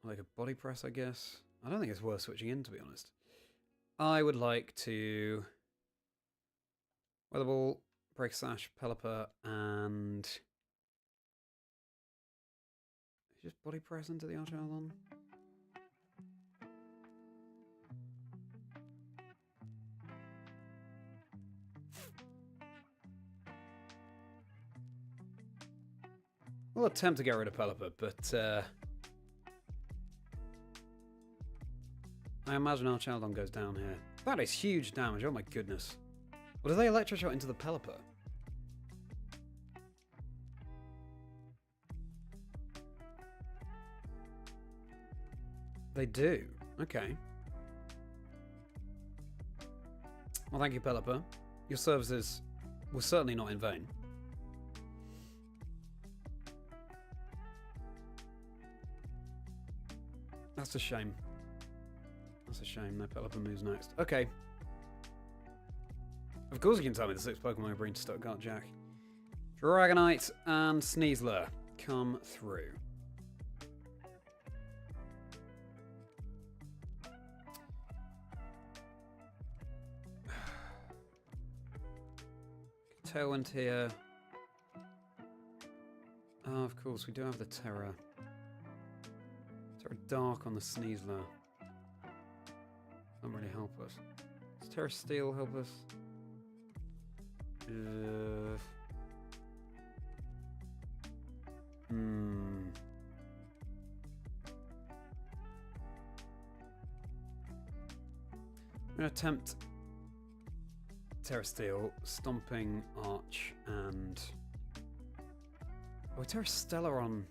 Like a body press, I guess. I don't think it's worth switching in, to be honest. I would like to... Weather Ball, Break Sash, Pelipper, and Just body press into the Archaludon. We'll attempt to get rid of Pelipper, but I imagine Archaludon goes down here. That is huge damage, oh my goodness. Well, do they Electroshot into the Pelipper? They do. Okay. Well, thank you, Pelipper. Your services were certainly not in vain. That's a shame. That's a shame. No Pelipper moves next. Okay. Of course you can tell me the 6 Pokemon I bring to Stuttgart, Jack. Dragonite and Sneasler come through. Tailwind here. Oh, of course, we do have the Terra. Terra Dark on the Sneasler. Doesn't really help us. Does Terra Steel help us? I'm going to attempt Terra Steel, Stomping Arch, and... Oh, Terra Stella on...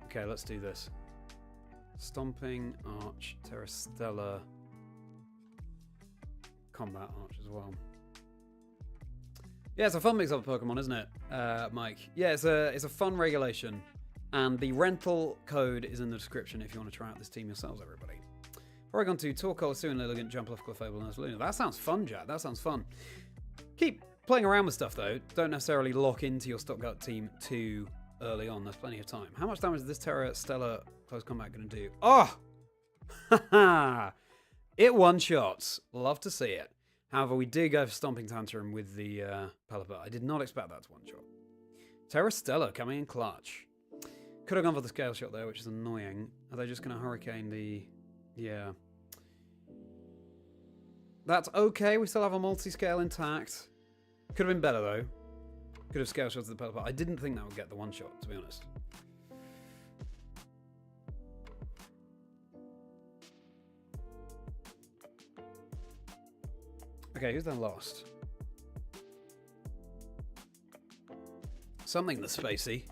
Okay, let's do this. Stomping Arch, Terra Stella, Combat Arch as well. Yeah, it's a fun mix-up of Pokemon, isn't it, Mike? Yeah, it's a fun regulation, and the rental code is in the description if you want to try out this team yourselves, everybody. Oregon 2, Torkoal, Suin, Lilligant, Jumpluff, Clefable, and Archaludon. That sounds fun, Jack. That sounds fun. Keep playing around with stuff, though. Don't necessarily lock into your Stuttgart team too early on. There's plenty of time. How much damage is this Terra Stella Close Combat going to do? Oh! Haha! It one-shots. Love to see it. However, we did go for Stomping Tantrum with the Pelipper. I did not expect that to one-shot. Terra Stella coming in clutch. Could have gone for the Scale Shot there, which is annoying. Are they just going to Hurricane the... Yeah. That's okay. We still have a multi-scale intact. Could have been better, though. Could have Scale Shots the Pelipper. I didn't think that would get the one-shot, to be honest. Okay, who's then lost? Something the spacey.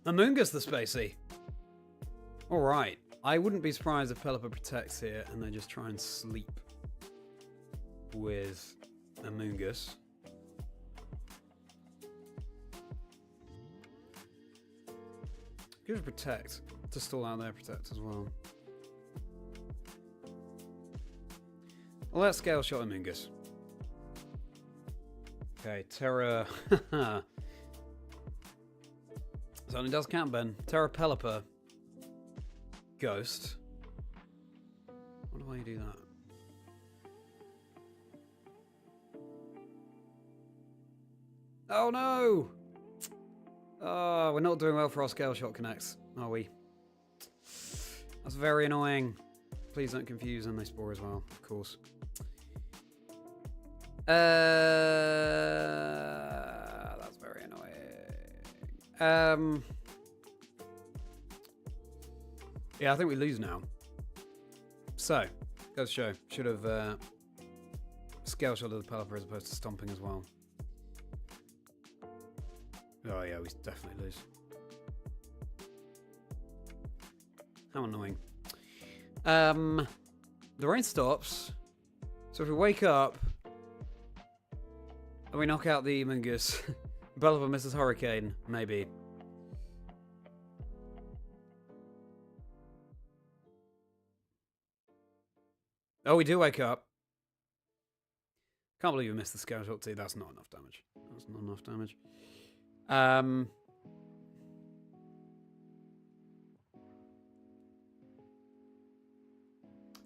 Amoonguss the spacey. Alright. I wouldn't be surprised if Pelipper protects here and they just try and sleep with Amoonguss. Could just protect to stall out their protect as well. Well, let's Scale Shot Amoonguss. Okay, Terra. Certainly does count, Ben. Terra Pelipper. Ghost. What do I do that? Oh no! Oh, we're not doing well for our Scale Shot connects, are we? That's very annoying. Please don't confuse, and they Spore as well, of course. That's very annoying. Yeah, I think we lose now. So, goes to show. Should have Scale Shot of the Pelipper as opposed to Stomping as well. Oh yeah, we definitely lose. How annoying. The rain stops. So if we wake up and we knock out the Amoonguss, Pelipper misses Hurricane, maybe. Oh, we do wake up. Can't believe we missed the Scale Shot too. That's not enough damage. That's not enough damage.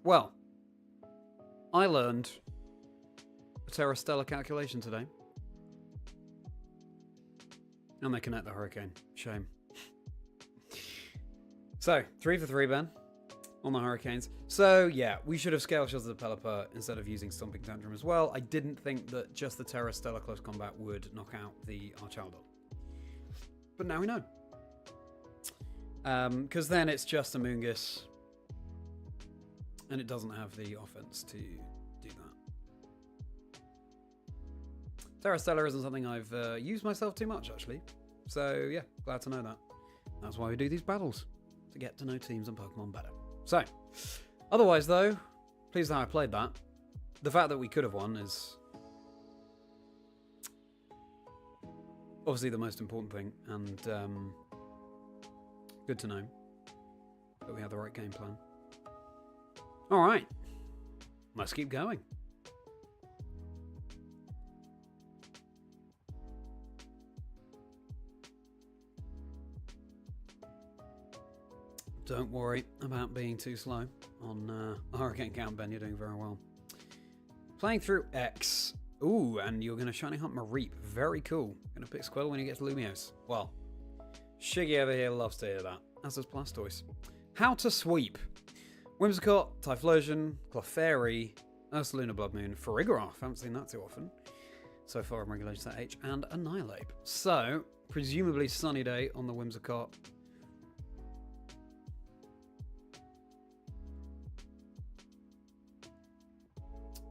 Well, I learned a Terra Stella calculation today. And they connect the Hurricane. Shame. So, 3 for 3, Ben, on the Hurricanes. So, yeah, we should have Scale Shielded the Pelipper instead of using Stomping Tantrum as well. I didn't think that just the Terra Stellar Close Combat would knock out the Archaludon. But now we know. Because then it's just a Moongus. And it doesn't have the offense to do that. Terra Stellar isn't something I've used myself too much, actually. So, yeah, glad to know that. That's why we do these battles. To get to know teams and Pokemon better. So, otherwise, though, pleased how I played that. The fact that we could have won is obviously the most important thing. And good to know that we had the right game plan. All right, let's keep going. Don't worry about being too slow on Hurricane Count, Ben. You're doing very well. Playing through X. Ooh, and you're going to Shiny Hunt Mareep. Very cool. Going to pick Squirtle when you get to Lumiose. Well, Shiggy over here loves to hear that, as does Blastoise. How to sweep. Whimsicott, Typhlosion, Clefairy, Ursaluna Blood Moon, Farigiraf. Haven't seen that too often so far in Regulation Set H, and Annihilate. So, presumably sunny day on the Whimsicott.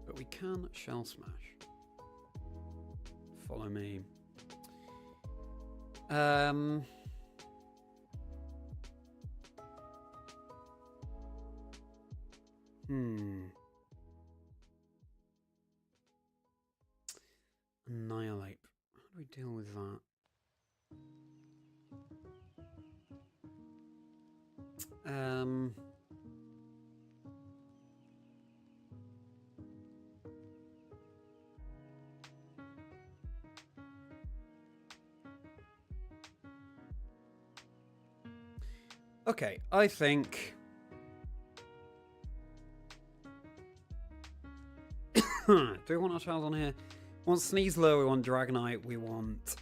But we can Shell Smash. Follow me. Annihilate. How do we deal with that? Okay, I think do we want our child on here? We want Sneasler, we want Dragonite, we want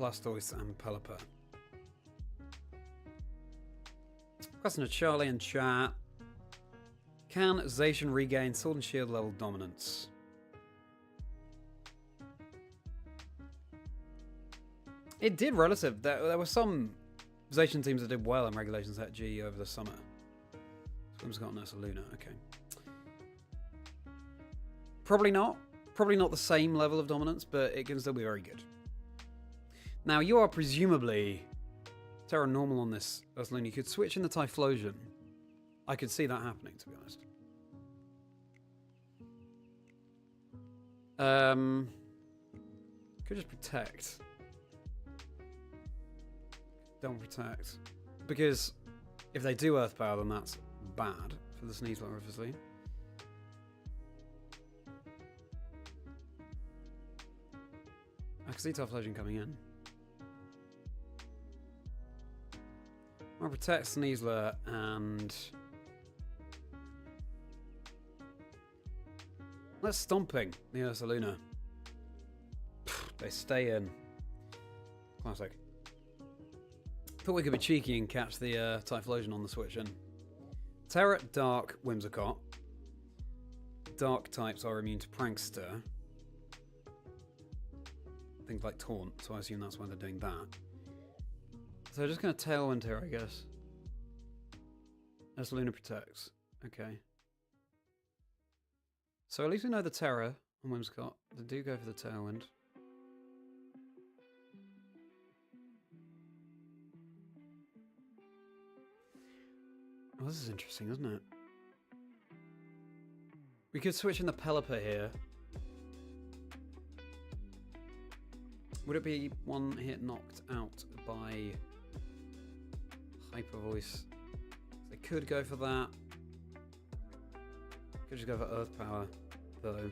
Blastoise and Pelipper. Question to Charlie in chat. Can Zacian regain Sword and Shield level dominance? It did relative. There were some Zacian teams that did well in Regulation Set G over the summer. Swim's got Ursaluna, okay. Probably not. Probably not the same level of dominance, but it can still be very good. Now, you are presumably Terra Normal on this Ursaluna. You could switch in the Typhlosion. I could see that happening, to be honest. Could just Protect. Don't Protect. Because if they do Earth Power, then that's bad for the Sneasler, obviously. I can see Typhlosion coming in. I'll Protect Sneasler and let's Stomping the Ursaluna. They stay in. Classic. Thought we could be cheeky and catch the Typhlosion on the switch in. Terra, Dark, Whimsicott. Dark types are immune to Prankster. Things like Taunt, so I assume that's why they're doing that. So just going to Tailwind here, I guess. Ursaluna protects. Okay. So at least we know the Terra on Whimsicott. They do go for the Tailwind. Oh, this is interesting, isn't it? We could switch in the Pelipper here. Would it be one hit knocked out by Hyper Voice? They could go for that. Could just go for Earth Power, though.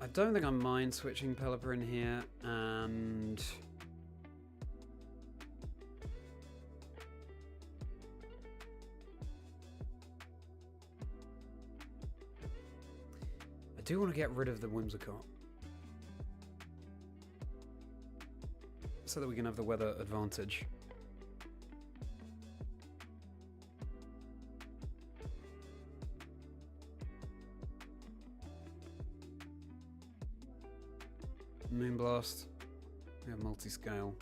I don't think I mind switching Pelipper in here, and I do want to get rid of the Whimsicott. so that we can have the weather advantage. Moonblast. We have multi-scale.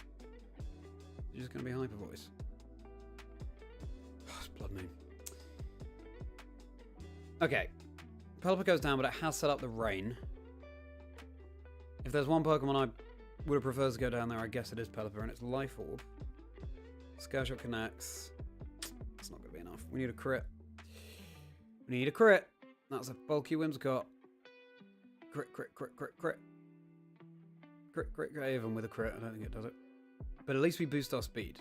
You're just going to be Hyper Voice. Oh, it's Blood Moon. Okay. Pelipper goes down, but it has set up the rain. If there's one Pokemon I would have preferred to go down there, I guess it is Pelipper, and it's Life Orb. Scale Shot connects. That's not going to be enough. We need a crit. We need a crit. That's a bulky Whimsicott. Crit, crit, crit, crit, crit. Crit, crit, crit, even with a crit, I don't think it does it. But at least we boost our speed.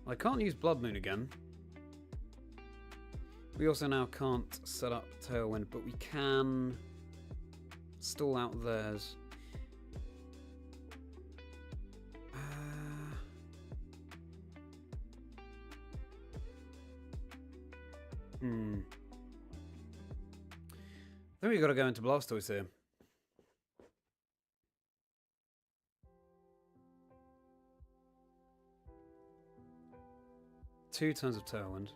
Well, I can't use Blood Moon again. We also now can't set up Tailwind, but we can stall out theirs. I think we've got to go into Blastoise here. Two turns of Tailwind.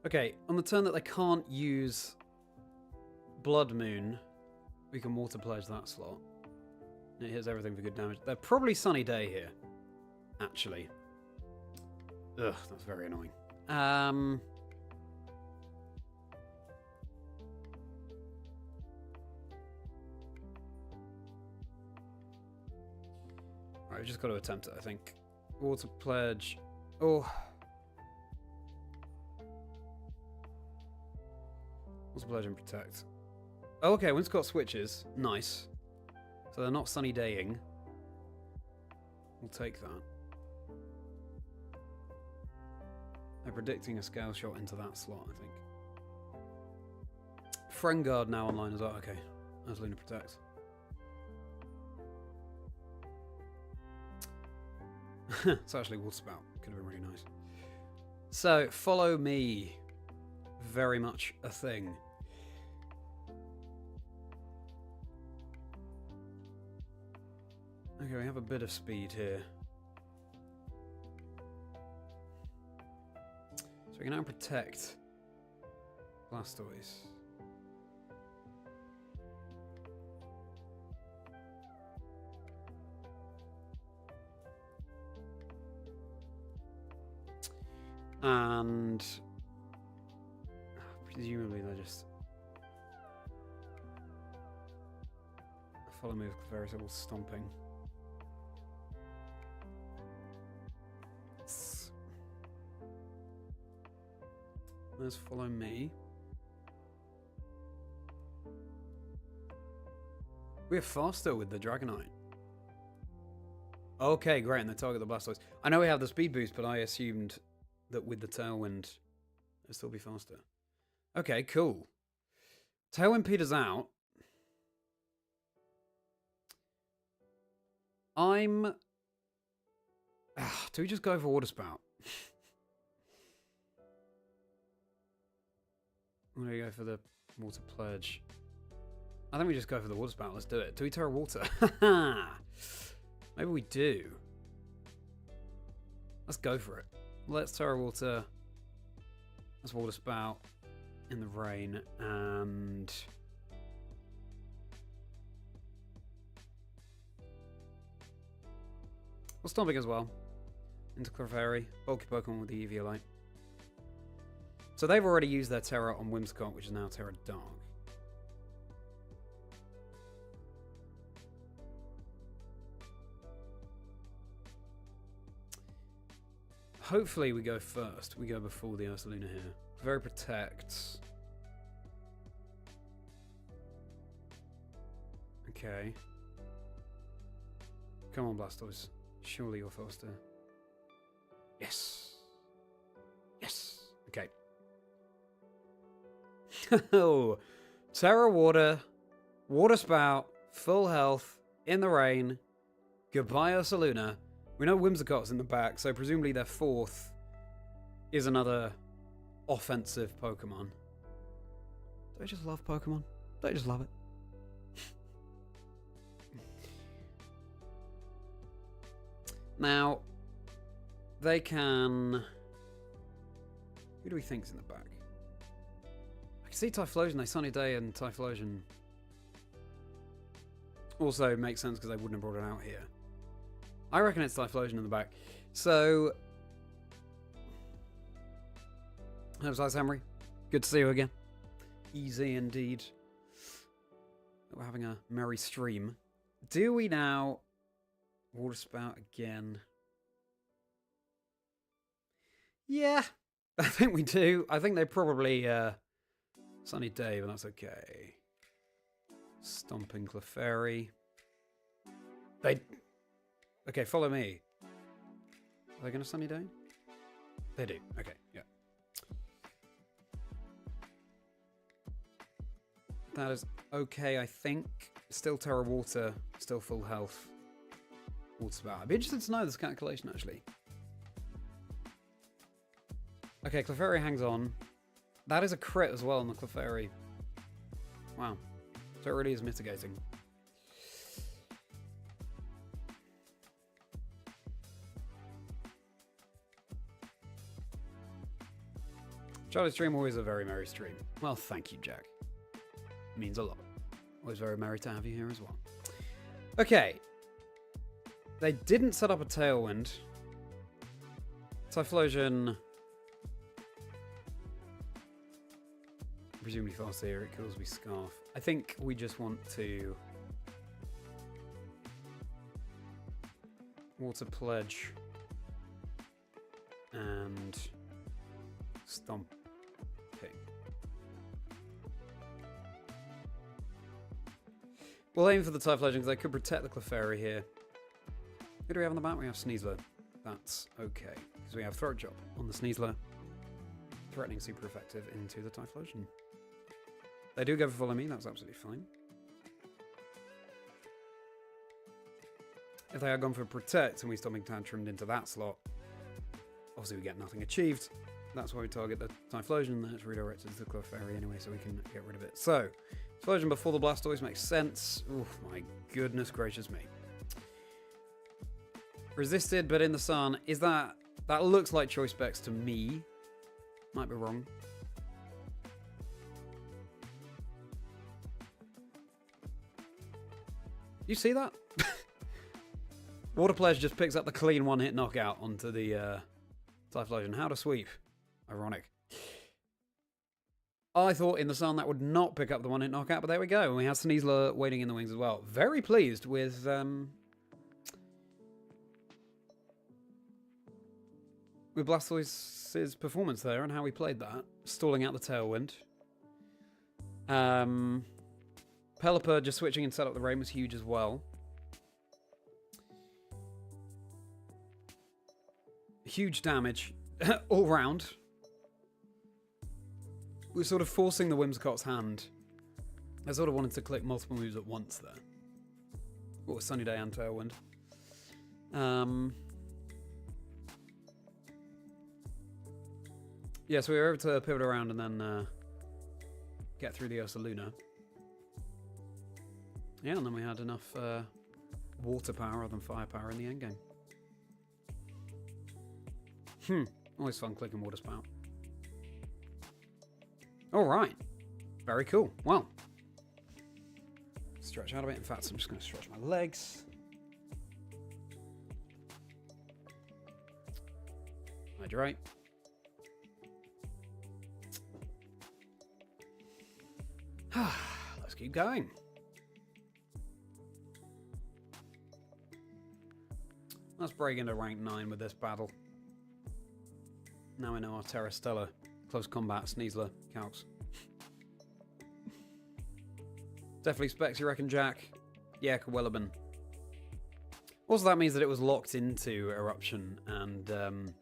Okay, on the turn that they can't use Blood Moon, we can Water Pledge that slot. It hits everything for good damage. They're probably Sunny Day here, actually. Ugh, that's very annoying. Alright, we've just got to attempt it, I think. Water Pledge. Oh. Water Pledge and Protect. Oh, okay, Whimsicott switches. Nice. So they're not Sunny Daying. We'll take that. They're predicting a Scale Shot into that slot, I think. Friend now online as well. Okay, as Luna protects. It's actually Water Spout. Could have been really nice. So, follow me. Very much a thing. Okay, we have a bit of speed here. So we can now protect Blastoise. And presumably they're just follow move veritable stomping. Let's follow me. We're faster with the Dragonite. Okay, great, and they target the Blastoise. I know we have the speed boost, but I assumed that with the Tailwind, it'd still be faster. Okay, cool. Tailwind peters out. Do we just go for Water Spout? I'm going to go for the Water Pledge. I think we just go for the Water Spout. Let's do it. Do we Terra Water? Maybe we do. Let's go for it. Let's Terra Water. Let's Water Spout in the rain. And we'll Stomping as well. Into Clefairy. Bulky Pokemon with the Eviolite. So they've already used their Terra on Whimsicott, which is now Terra Dark. Hopefully we go first. We go before the Archaludon here. Very protects. Okay. Come on, Blastoise. Surely you're faster. Yes. Yes. Okay. Oh, Terra Water, Water Spout, full health, in the rain. Goodbye, Archaludon. We know Whimsicott's in the back, so presumably their fourth is another offensive Pokemon. Don't I just love Pokemon? Don't I just love it? Now, they can... Who do we think's in the back? I can see Typhlosion, they Sunny Day and Typhlosion. Also makes sense because they wouldn't have brought it out here. I reckon it's Typhlosion in the back. So... How's Ice Hamry? Good to see you again. Easy indeed. We're having a merry stream. Do we now... Water Spout again? Yeah, I think we do. I think they probably Sunny Day, but that's okay. Stomping Clefairy. They... Okay, follow me. Are they going to Sunny Day? They do. Okay, yeah. That is okay, I think. Still Terra Water, still full health. Water Spout. I'd be interested to know this calculation, actually. Okay, Clefairy hangs on. That is a crit as well on the Clefairy. Wow. So it really is mitigating. Charlie's stream, always a very merry stream. Well, thank you, Jack. Means a lot. Always very merry to have you here as well. Okay. They didn't set up a Tailwind. Typhlosion... Presumably fast here, it kills me Scarf. I think we just want to... Water Pledge. And... Stomping. We'll aim for the Typhlosion because they could protect the Clefairy here. Who do we have on the back? We have Sneasler. That's okay. Because we have Throat Chop on the Sneasler. Threatening super effective into the Typhlosion. They do go for Follow Me, that's absolutely fine. If they had gone for Protect and we Stomping Tantrumed into that slot, obviously we get nothing achieved. That's why we target the Typhlosion, and that's redirected to the Clefairy anyway, so we can get rid of it. So, Typhlosion before the Blastoise makes sense. Oof, my goodness gracious me. Resisted, but in the sun. Is that... That looks like Choice Specs to me. Might be wrong. You see that? Water Pledge just picks up the clean one-hit knockout onto the Typhlosion. How to sweep. Ironic. I thought in the sun that would not pick up the one-hit knockout, but there we go. And we have Sneasler waiting in the wings as well. Very pleased with... with Blastoise's performance there and how he played that. Stalling out the Tailwind. Pelipper just switching and set up the rain was huge as well. Huge damage all round. We're sort of forcing the Whimsicott's hand. I sort of wanted to click multiple moves at once there. Oh, Sunny Day and Tailwind. Yeah, so we were able to pivot around and then get through the Ursaluna. Yeah, and then we had enough water power rather than fire power in the endgame. Always fun clicking Water Spout. Alright. Very cool. Well. Stretch out a bit. In fact, I'm just going to stretch my legs. Hydrate. Let's keep going. Let's break into rank 9 with this battle. Now we know our Terra Stella close combat Sneasler calcs. Definitely Specs, you reckon, Jack? Yeah, could well have been. Also, that means that it was locked into Eruption, and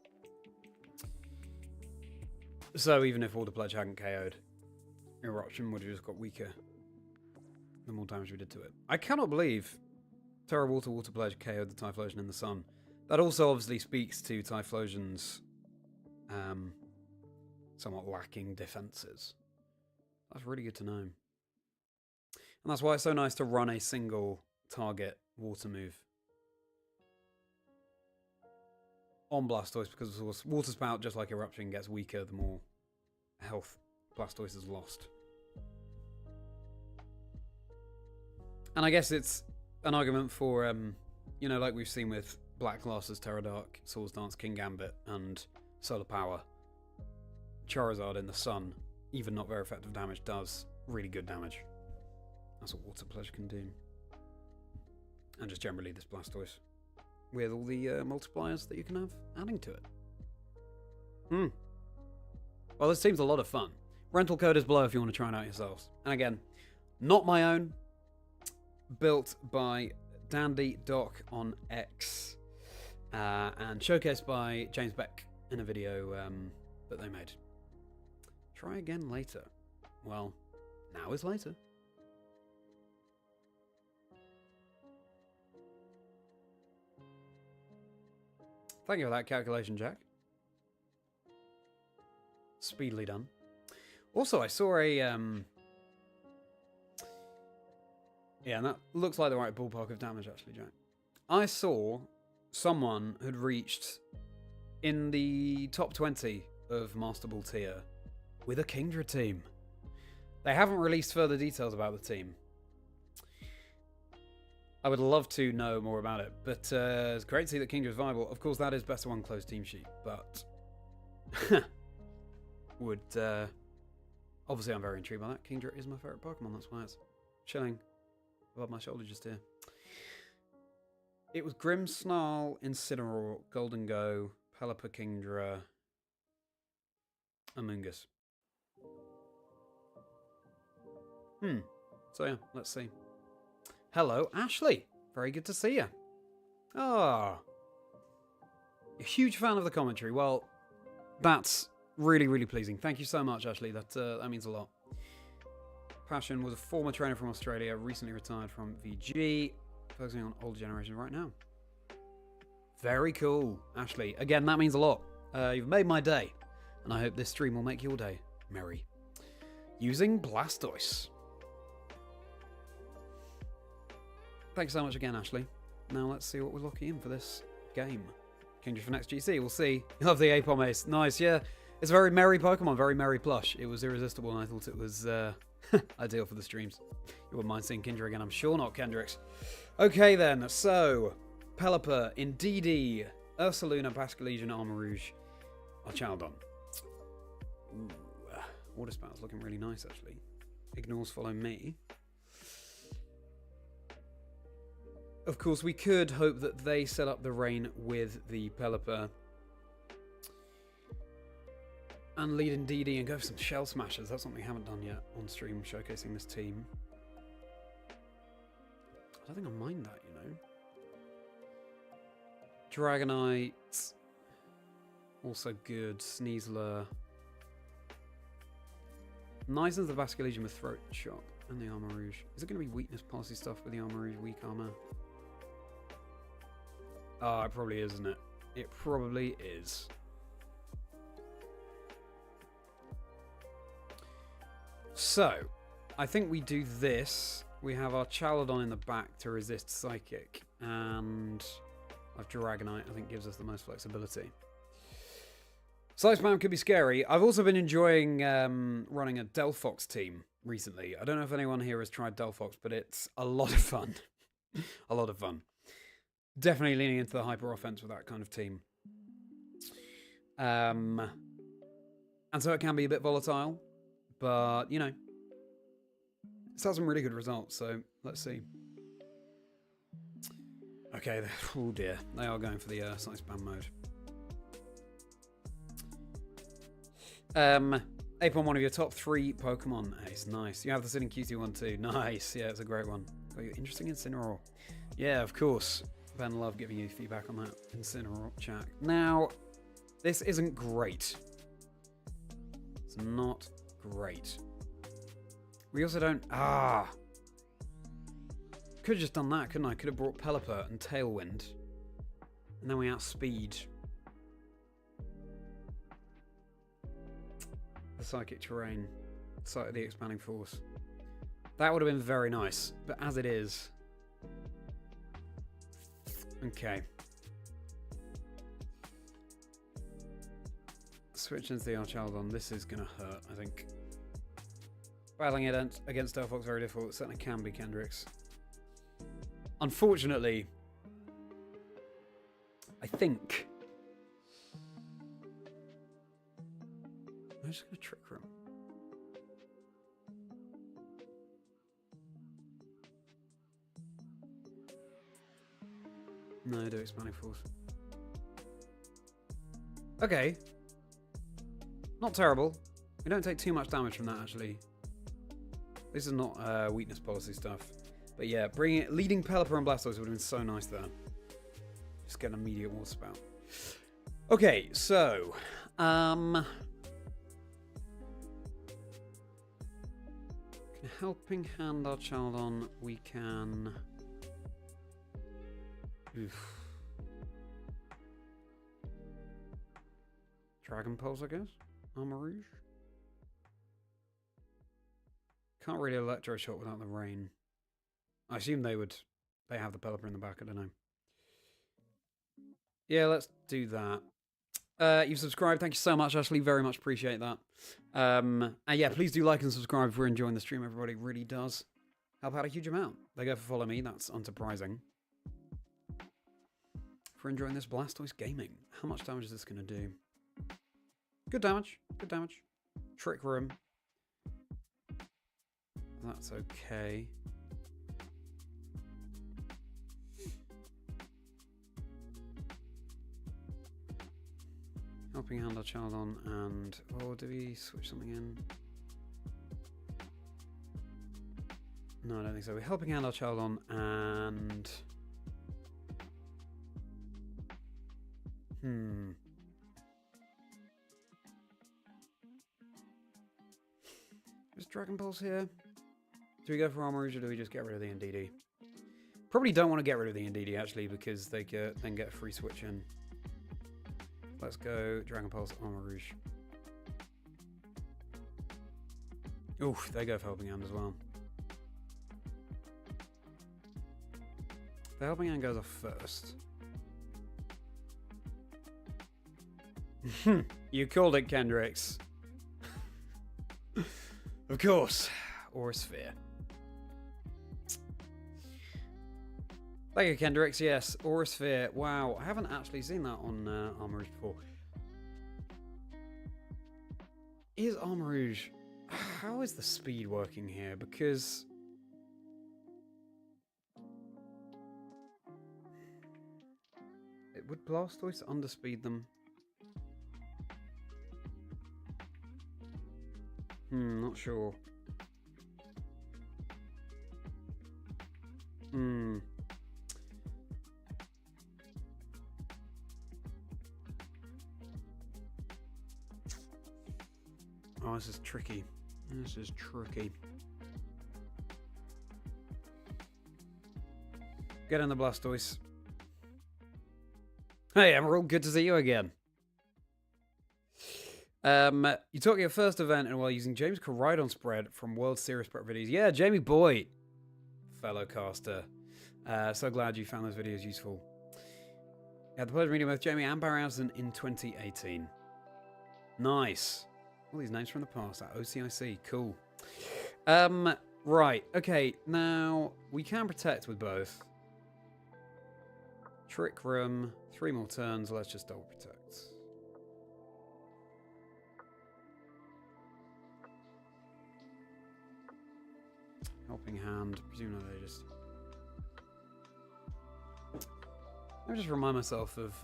so even if Water Pledge hadn't KO'd, Eruption would have just got weaker the more damage we did to it. I cannot believe Terra Water Pledge KO'd the Typhlosion in the sun. That also obviously speaks to Typhlosion's somewhat lacking defenses. That's really good to know. And that's why it's so nice to run a single target water move on Blastoise, because of course Water Spout, just like Eruption, gets weaker the more health Blastoise has lost. And I guess it's an argument for, you know, like we've seen with Black Glasses, Terra Dark, Swords Dance, King Gambit, and Solar Power. Charizard in the sun, even not very effective damage, does really good damage. That's what Water Pleasure can do. And just generally this Blastoise, with all the multipliers that you can have adding to it. Well, this seems a lot of fun. Rental code is below if you want to try it out yourselves. And again, not my own. Built by Dandy Doc on X. And showcased by James Beck in a video that they made. Try again later. Well, now is later. Thank you for that calculation, Jack. Speedily done. Also, I saw a... yeah, and that looks like the right ballpark of damage, actually, Jack. I saw someone had reached in the top 20 of Master Ball tier with a Kingdra team. They haven't released further details about the team. I would love to know more about it, but it's great to see that Kingdra is viable. Of course, that is best of one closed team sheet, but would obviously I'm very intrigued by that. Kingdra is my favorite Pokemon. That's why it's chilling above my shoulder just here. It was Grimmsnarl, Incineroar, Golden Go, Pelipper, Kingdra, Amoonguss. So yeah, let's see. Hello, Ashley. Very good to see you. Ah. A huge fan of the commentary. Well, that's really, really pleasing. Thank you so much, Ashley. That means a lot. Passion was a former trainer from Australia, recently retired from VG, focusing on older generation right now. Very cool, Ashley. Again, that means a lot. You've made my day, and I hope this stream will make your day merry. Using Blastoise. Thanks so much again, Ashley. Now let's see what we're locking in for this game. Kingdra for next GC, we'll see. You love the Apom Ace. Nice, yeah. It's a very merry Pokemon, very merry plush. It was irresistible, and I thought it was ideal for the streams. You wouldn't mind seeing Kingdra again, I'm sure not, Kendricks. Okay then, so Pelipper, Indeedee, Ursaluna, Basculegion, Armarouge, Archaludon. Ooh, Water Spout's looking really nice, actually. Ignores follow me. Of course, we could hope that they set up the rain with the Pelipper and lead Indeedee and go for some Shell Smashers. That's something we haven't done yet on stream, showcasing this team. I don't think I mind that, you know. Dragonite, also good. Sneasler. Nice as the Basculegion with Throat Chop and the Armarouge. Is it going to be weakness policy stuff with the Armarouge weak armor? Oh, it probably is, isn't it? It probably is. So, I think we do this. We have our Archaludon in the back to resist Psychic, and our Dragonite, I think, gives us the most flexibility. Side Spam could be scary. I've also been enjoying running a Delphox team recently. I don't know if anyone here has tried Delphox, but it's a lot of fun. A lot of fun. Definitely leaning into the hyper-offence with that kind of team. And so it can be a bit volatile, but, you know, it's had some really good results, so let's see. Okay, oh dear, they are going for the Side Spam mode. Apon, one of your top 3 Pokemon. Ace, nice. You have the sitting QT one too. Nice, yeah, it's a great one. Got your interesting Incineroar. Yeah, of course. Ben, love giving you feedback on that Incineroar chat. Now, this isn't great. It's not great. We also don't... Could have just done that, couldn't I? Could have brought Pelipper and Tailwind. And then we outspeed. the Psychic Terrain, site of the Expanding Force. That would have been very nice, but as it is... Okay. Switch into the Archaludon. This is going to hurt, I think. Battling it against Delphox is very difficult. It certainly can be, Kendricks. Unfortunately, I think... I'm just going to Trick Room. No, do Expanding Force. Okay. Not terrible. We don't take too much damage from that, actually. This is not weakness policy stuff. But yeah, leading Pelipper and Blastoise would have been so nice there. Just get an immediate Water Spout. Okay, so... Helping Hand Archaludon, we can... Oof. Dragon Pulse, I guess? Armor Rouge? Can't really Electro Shot without the rain. I assume they have the Pelipper in the back, I don't know. Yeah, let's do that. You've subscribed, thank you so much, Ashley, very much appreciate that. And yeah, please do like and subscribe if we're enjoying the stream, everybody, it really does help out a huge amount. They go for follow me, that's unsurprising. If we're enjoying this Blastoise gaming, how much damage is this going to do? Good damage, good damage. Trick Room. That's okay. Helping Hand Archaludon and... Oh, do we switch something in? No, I don't think so. We're Helping Hand Archaludon and... Is Dragon Pulse here? Do we go for Armor Rouge or do we just get rid of the Indeedee? Probably don't want to get rid of the Indeedee actually because they then get a free switch in. Let's go Dragon Pulse, Armor Rouge. Oof, they go for Helping Hand as well. The Helping Hand goes off first. You called it, Kendricks. Of course. Aura Sphere. Thank you, Kendricks. Yes, Aura Sphere. Wow, I haven't actually seen that on Armor Rouge before. Is Armor Rouge... How is the speed working here? Because... Would Blastoise underspeed them? Not sure. Oh, this is tricky. This is tricky. Get in the Blastoise. Hey, Emerald, good to see you again. You took your first event and while using James Corridon spread from World Series prep videos. Yeah, Jamie Boy, fellow caster. So glad you found those videos useful. Had the pleasure of meeting both Jamie and Barrowson in 2018. Nice. All these names from the past. That OCIC, cool. Right, okay, now we can protect with both. Trick Room, 3 more turns, let's just double protect. Helping Hand, presumably they just... Let me just remind myself of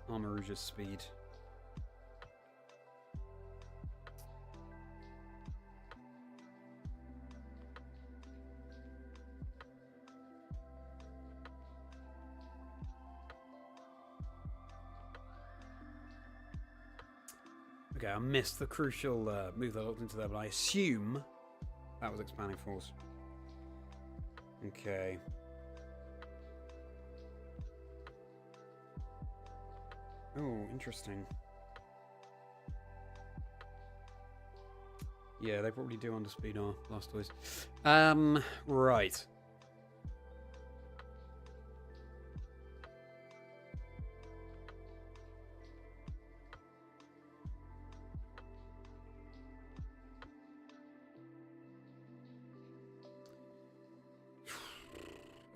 Armor Rouge's speed. Okay, I missed the crucial move that I looked into there, but I assume that was Expanding Force. Okay. Oh, interesting. Yeah, they probably do underspeed our Blastoise. Right.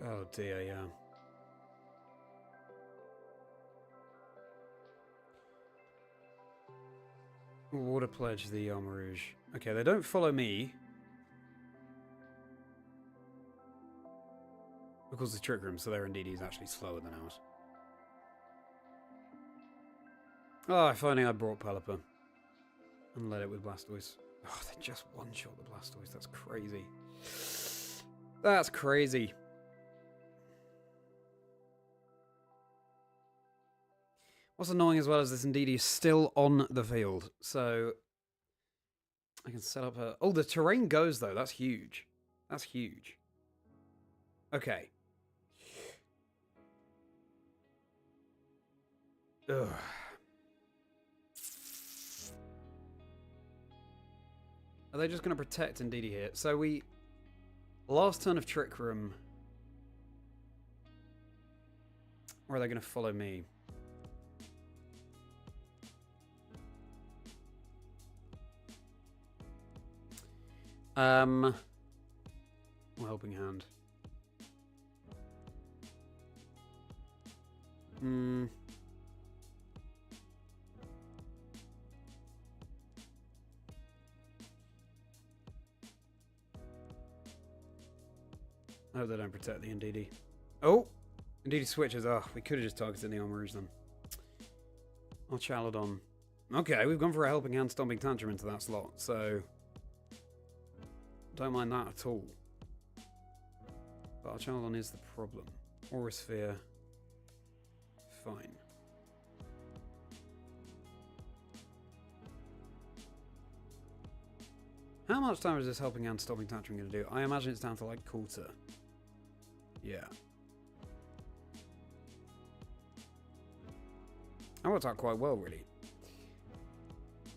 Oh dear, yeah. Water Pledge the Armor Rouge. Okay, they don't follow me. Because the Trick Room, so their Indeedee is actually slower than ours. Oh, if only I brought Pelipper. And led it with Blastoise. Oh, they just one-shot the Blastoise. That's crazy. That's crazy. What's annoying as well is this Indeedee is still on the field. So I can set up a... Oh, the terrain goes, though. That's huge. That's huge. Okay. Ugh. Are they just going to protect Indeedee here? So we... Last turn of Trick Room. Or are they going to follow me? Well, Helping Hand. I hope they don't protect the Indeedee. Oh! Indeedee switches. Oh, we could have just targeted the Armor Rouge then. Archaludon. Okay, we've gone for a Helping Hand Stomping Tantrum into that slot, so... Don't mind that at all. But Archaludon is the problem. Aura Sphere. Fine. How much damage is this Helping Hand Stomping Tantrum going to do? I imagine it's down to like quarter. Yeah. That worked out quite well, really.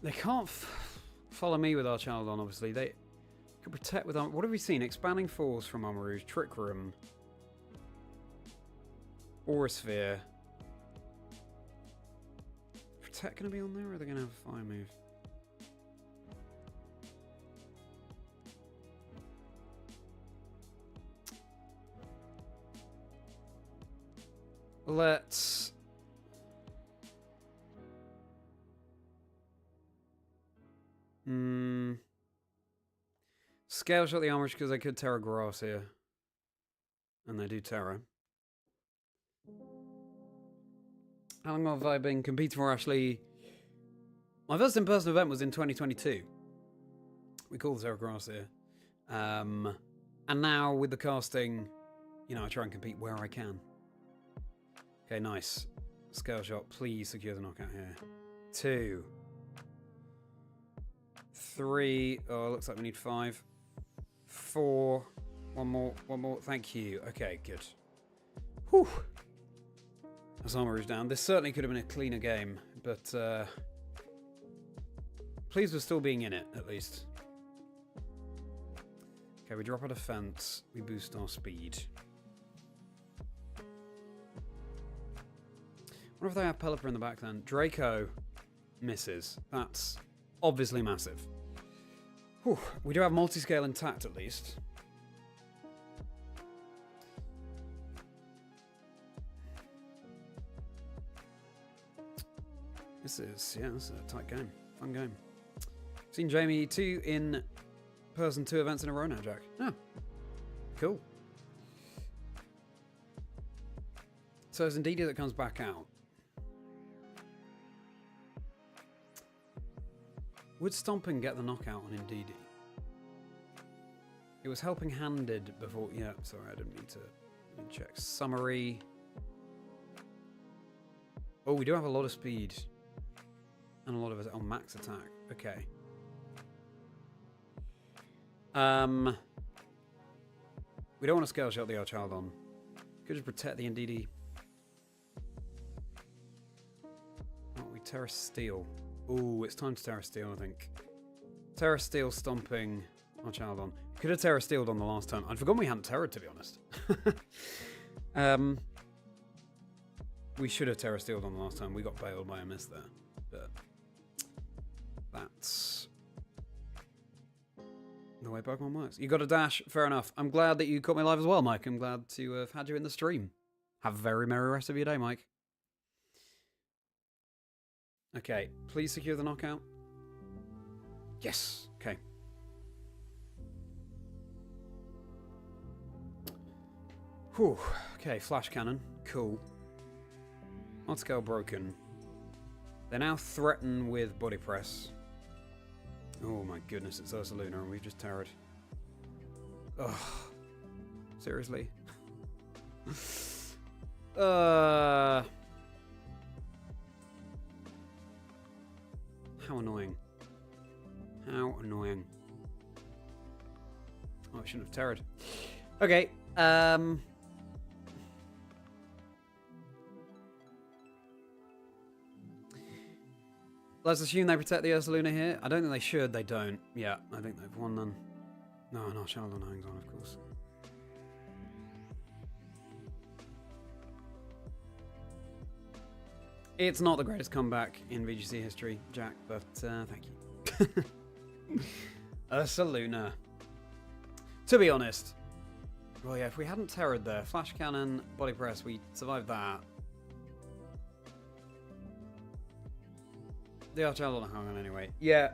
They can't follow me with Archaludon, obviously. They can protect with... What have we seen? Expanding Force from Armor Rouge, Trick Room, Aura Sphere. Protect going to be on there, or are they going to have a Fire move? Let's... Scale Shot the Armor because they could Terra Grass here. And they do Terra. How long have I been competing for, actually? My first in-person event was in 2022. We call the Terra Grass here. And now with the casting, you know, I try and compete where I can. Okay, nice. Scale Shot, please secure the knockout here. 2. 3. Oh, looks like we need 5. 4. One more. Thank you. Okay, good. Whew. That's Armor Rouge down. This certainly could have been a cleaner game, but pleased with still being in it, at least. Okay, we drop our defense. We boost our speed. What if they have Pelipper in the back then? Draco misses. That's obviously massive. Whew. We do have multi-scale intact, at least. This is a tight game. Fun game. Seen Jamie 2 in person 2 events in a row now, Jack. Oh, cool. So it's Indeedee that comes back out. Would Stomping get the knockout on Indeedee? It was Helping Handed before... Yeah, sorry, I didn't mean to... Let me check. Summary. Oh, we do have a lot of speed. And a lot of it on max attack. Okay. We don't want to Scale Shot the Archaludon. Could just protect the Indeedee. Oh, we Terra Steel. Ooh, it's time to Terra Steel, I think. Terra Steel stomping Archaludon. Could have Terra Steeled on the last turn. I'd forgotten we hadn't Terra, to be honest. We should have Terra Steeled on the last turn. We got bailed by a miss there. But that's the way Pokemon works. You got a dash, fair enough. I'm glad that you caught me live as well, Mike. I'm glad to have had you in the stream. Have a very merry rest of your day, Mike. Okay, please secure the knockout. Yes, okay. Whew. Okay, flash cannon, cool. Odd scale broken. They now threaten with body press. Oh my goodness, it's Ursaluna and we've just terrored. Ugh. Seriously? How annoying. How annoying. Oh, I shouldn't have terrored. Okay, let's assume they protect the Ursaluna here. I don't think they should. They don't. Yeah, I think they've won then. No, Archaludon hangs on, of course. It's not the greatest comeback in VGC history, Jack, but thank you. Ursaluna. To be honest, well, yeah, if we hadn't terrored there, flash cannon, body press, we survived that. The Archaludon hung on anyway. Yeah,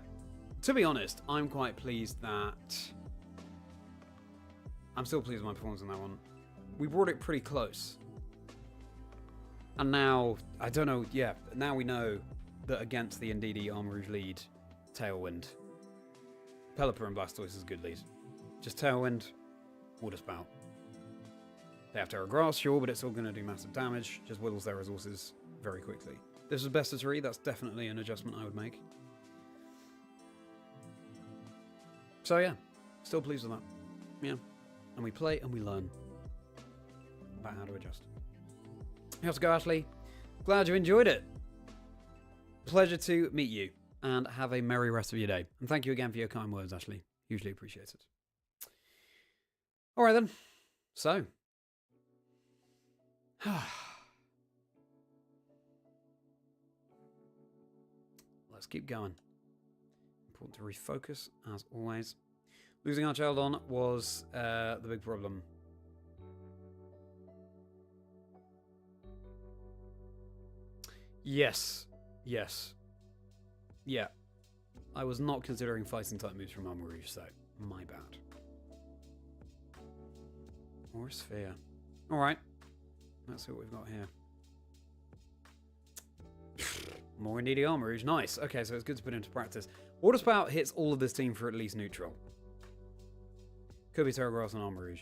to be honest, I'm quite pleased that... I'm still pleased with my performance on that one. We brought it pretty close. And now, I don't know, yeah, now we know that against the Indeedee Arm Rouge lead, Tailwind. Pelipper and Blastoise is a good lead. Just Tailwind, Water Spout. They have Terra Grass, sure, but it's still going to do massive damage. Just whittles their resources very quickly. This was best of 3, that's definitely an adjustment I would make. So yeah, still pleased with that. Yeah. And we play and we learn about how to adjust. How's it go, Ashley? Glad you enjoyed it. Pleasure to meet you, and have a merry rest of your day. And thank you again for your kind words, Ashley. Hugely appreciated. All right then. So, let's keep going. Important to refocus, as always. Losing Archaludon was the big problem. Yes. Yes. Yeah. I was not considering fighting type moves from Arm Rouge, so my bad. Or a sphere. Alright. Let's see what we've got here. More Indeedee Arm Rouge. Nice. Okay, so it's good to put into practice. Water Spout hits all of this team for at least neutral. Could be Terra Grass and Arm Rouge.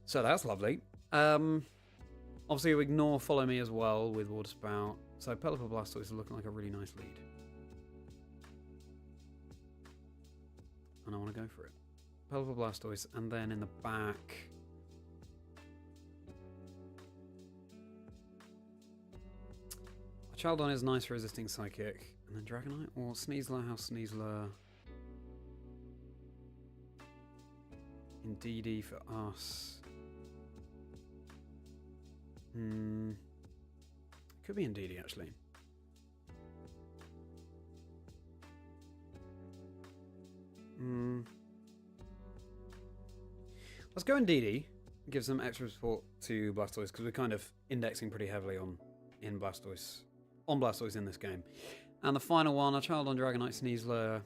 So that's lovely. Obviously, we ignore Follow Me as well with Water Spout. So Pelipper Blastoise is looking like a really nice lead. And I want to go for it. Pelipper Blastoise, and then in the back... Archaludon is nice for resisting Psychic. And then Dragonite or Sneasler. How's Sneasler? Indeedee for us. Could be Indeedee, actually. Let's go Indeedee. Give some extra support to Blastoise, because we're kind of indexing pretty heavily on Blastoise in this game. And the final one, Archaludon, Dragonite, Sneasler.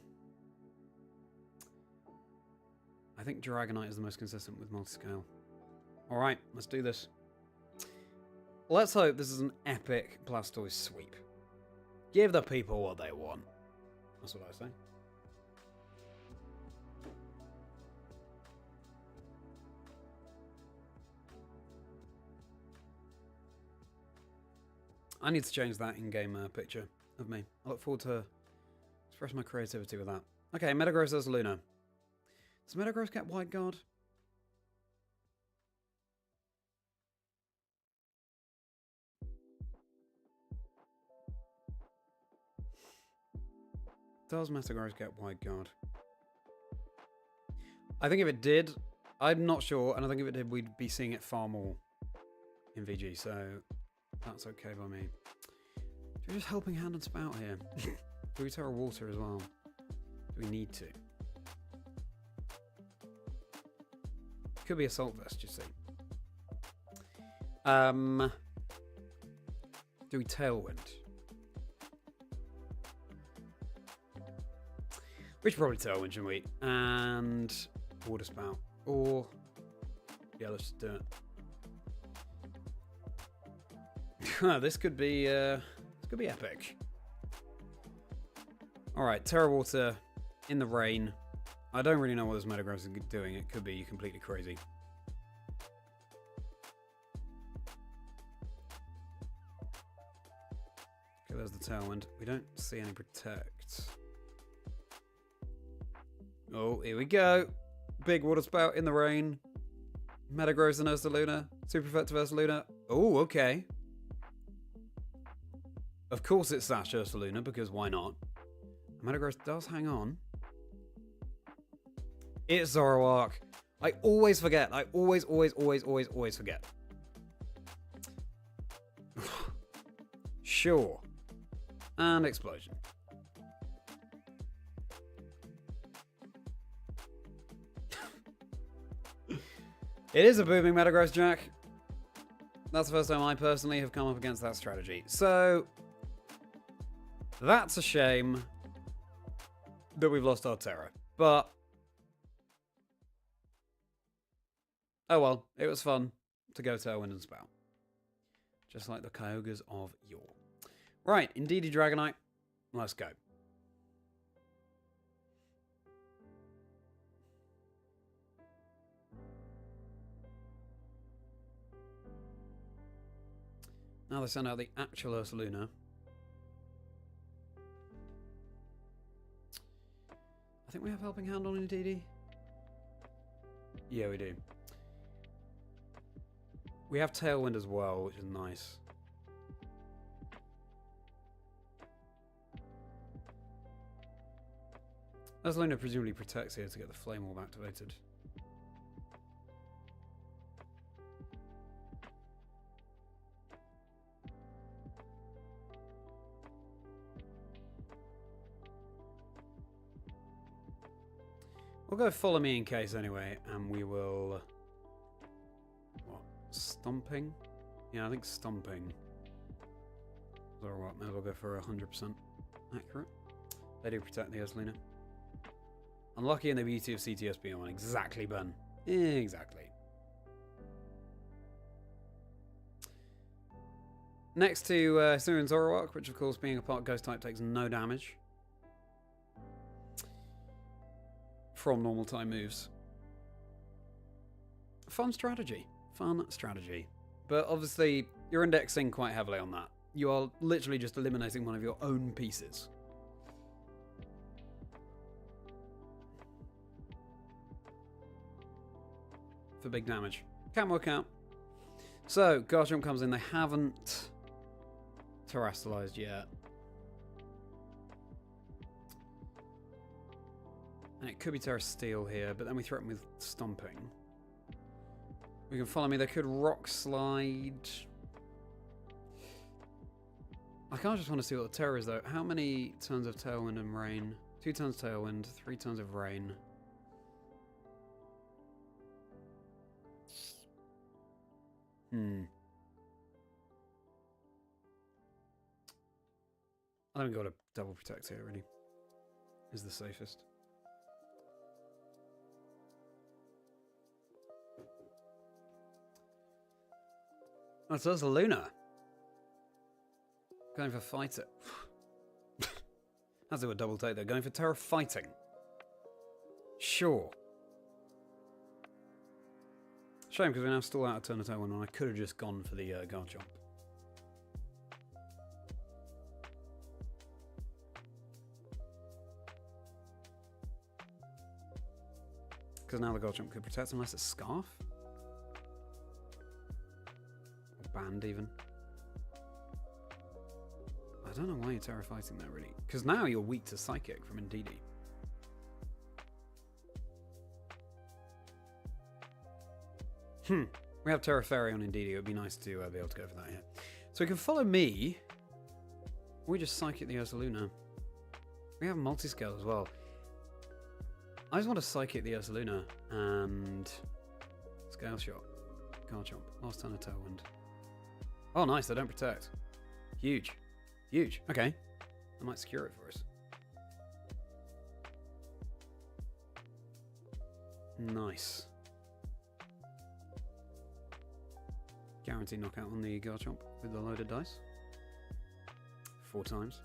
I think Dragonite is the most consistent with multiscale. Alright, let's do this. Let's hope this is an epic Blastoise sweep. Give the people what they want. That's what I say. I need to change that in-game picture of me. I look forward to express my creativity with that. Okay, Metagross Ursaluna. Does Metagross get Wide Guard? Does Metagross get Wide Guard? I think if it did, I'm not sure, and I think if it did, we'd be seeing it far more in VG, so that's okay by me. We're just helping hand and spout here. Do we Terra Water as well? Do we need to? Could be Assault Vest, you see. Do we Tailwind? We should probably Tailwind, shouldn't we? And Water Spout. Or yeah, let's just do it. This could be epic. All right, Terra Water in the rain. I don't really know what this Metagross is doing. It could be completely crazy. Okay, there's the Tailwind. We don't see any Protect. Oh, here we go. Big Water Spout in the rain. Metagross and Ursaluna. Super effective Ursaluna. Oh, okay. Of course it's Sash Ursaluna, because why not? Metagross does hang on. It's Zoroark. I always forget. I always forget. Sure. And Explosion. It is a booming Metagross, Jack. That's the first time I personally have come up against that strategy. So, that's a shame that we've lost our Terra. But, oh well, it was fun to go Tailwind and Spout. Just like the Kyogres of yore. Right, Indeedee Dragonite, let's go. Now they send out the actual Ursaluna. I think we have Helping Hand on Indeedee. Yeah, we do. We have Tailwind as well, which is nice. Ursaluna presumably protects here to get the Flame Orb activated. We'll go Follow Me in case anyway, and we will... What? Stomping? Yeah, I think Stomping. Or what? Maybe we'll go for 100% accurate. They do protect the Ursaluna. Unlucky in the beauty of CTSP on. Exactly, Ben. Exactly. Next to Hisuian Zoroark, which of course being a part Ghost type takes no damage from normal time moves. Fun strategy. Fun strategy. But obviously, you're indexing quite heavily on that. You are literally just eliminating one of your own pieces. For big damage. Can work out. So, Garchomp comes in. They haven't terrestrialized yet. And it could be Terra Steel here, but then we threaten with Stomping. We can Follow Me. They could Rock Slide. I kind of just want to see what the Terra is, though. How many turns of Tailwind and Rain? 2 turns Tailwind, 3 turns of Rain. I think we've got to double protect here, really. Is the safest. Oh, so that's a Luna. Going for Fighter. That's a double take. They're going for Terra Fighting. Sure. Shame, because we're now still out of turn of Tailwind, and I could have just gone for the Garchomp. Because now the Garchomp could protect unless it's Scarf. Or Band, even. I don't know why you're Terra Fighting there, really. Because now you're weak to Psychic from Indeedee. We have Terrafairy on Indeedee. It would be nice to be able to go for that, yeah. So we can follow me. Or we just Psychic the Ursaluna. We have Multiscale as well. I just want to Psychic the Ursaluna and Scale Shot. Garchomp. Last turn of Tailwind. Oh, nice. They don't protect. Huge. Huge. Okay. I might secure it for us. Nice. Guaranteed knockout on the Garchomp with the loaded dice. 4 times.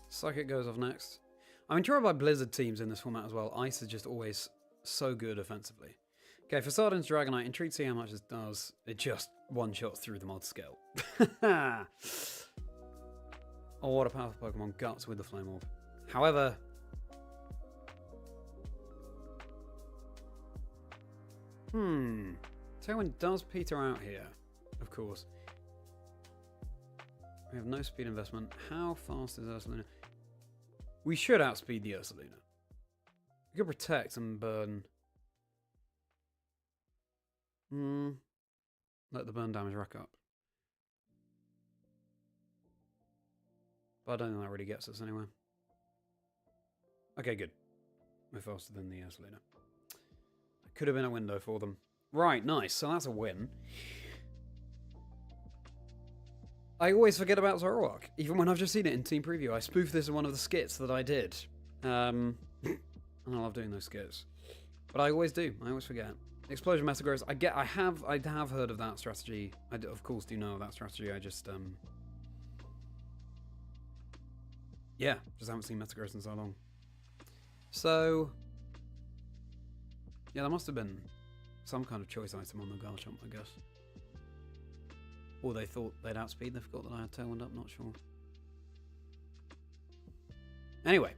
Psychic goes off next. I'm intrigued by Blizzard teams in this format as well. Ice is just always so good offensively. Okay, for Sardin's Dragonite, intrigued to see how much this does. It just one-shots through the multi-scale. Oh, what a powerful Pokemon. Guts with the Flame Orb. However... Tailwind does peter out here, of course. We have no speed investment. How fast is Ursaluna? We should outspeed the Ursaluna. We could protect and burn. Let the burn damage rack up. But I don't think that really gets us anywhere. Okay, good. We're faster than the Ursaluna. Could have been a window for them. Right, nice. So that's a win. I always forget about Zoroark, even when I've just seen it in Team Preview. I spoofed this in one of the skits that I did. And I love doing those skits. But I always do. I always forget. Explosion Metagross. I have heard of that strategy. I of course do know of that strategy. I just yeah, just haven't seen Metagross in so long. So yeah, there must have been some kind of choice item on the Garchomp, I guess. Or they thought they'd outspeed. They forgot that I had Tailwind up. Not sure. Anyway,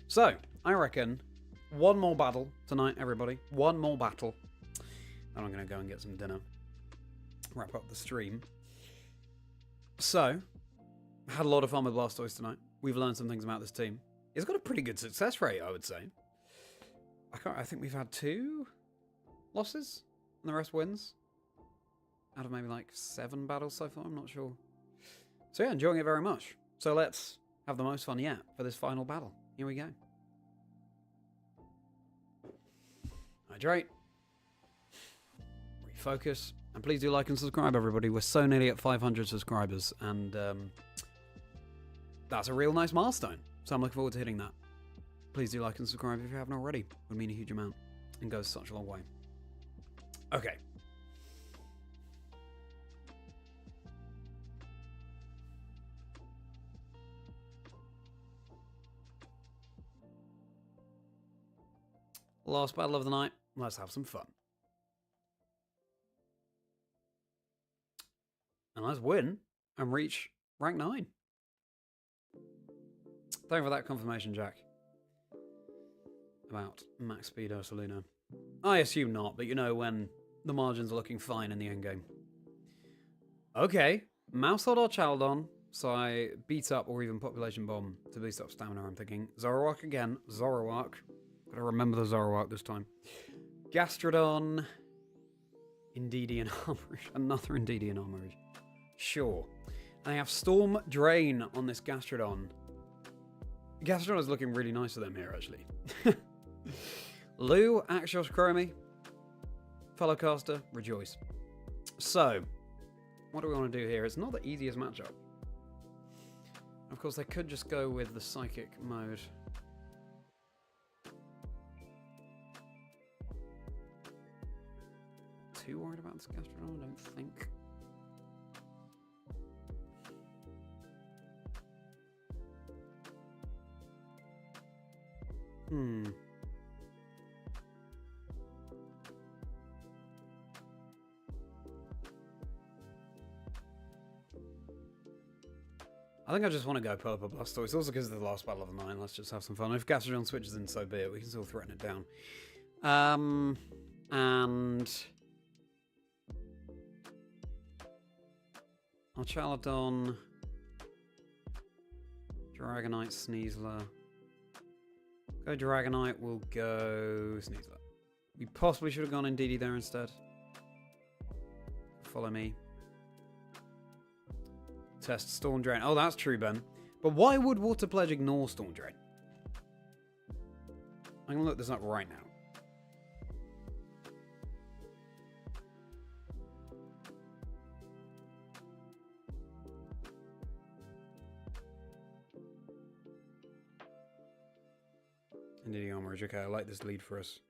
so I reckon one more battle tonight, everybody. One more battle. And I'm going to go and get some dinner. Wrap up the stream. So, had a lot of fun with Blastoise tonight. We've learned some things about this team. It's got a pretty good success rate, I would say. I think we've had 2 losses and the rest wins. Out of maybe like 7 battles so far, I'm not sure. So yeah, enjoying it very much. So let's have the most fun yet for this final battle. Here we go. Hydrate. Refocus. And please do like and subscribe, everybody. We're so nearly at 500 subscribers. And that's a real nice milestone. So I'm looking forward to hitting that. Please do like and subscribe if you haven't already. It would mean a huge amount and goes such a long way. Okay. Last battle of the night. Let's have some fun. And let's win and reach rank 9. Thank you for that confirmation, Jack. About max speed Ursaluna. I assume not, but you know when the margins are looking fine in the endgame. Okay. Mousehold Archaludon. So I beat up or even Population Bomb to boost up stamina, I'm thinking. Zoroark again. Zoroark. Gotta remember the Zoroark this time. Gastrodon. Indeedee and Armourouge. Another Indeedee and Armourouge. Sure. And I have Storm Drain on this Gastrodon. Gastrodon is looking really nice for them here, actually. Lou, Axios, Chromie. Fellow caster, rejoice. So, what do we want to do here? It's not the easiest matchup. Of course, they could just go with the Psychic mode. Too worried about this Gastrodon, I don't think. I think I just want to go Pelipper Blastoise. Also because of the last battle of the 9. Let's just have some fun. If Gastrodon switches in, so be it. We can still threaten it down. And Archaludon, Dragonite, Sneasler. Go Dragonite, we'll go Sneasler. We possibly should have gone Indeedee there instead. Follow me. Test Storm Drain. Oh, that's true, Ben. But why would Water Pledge ignore Storm Drain? I'm going to look this up right now. Indeedee Armorage. Okay, I like this lead for us.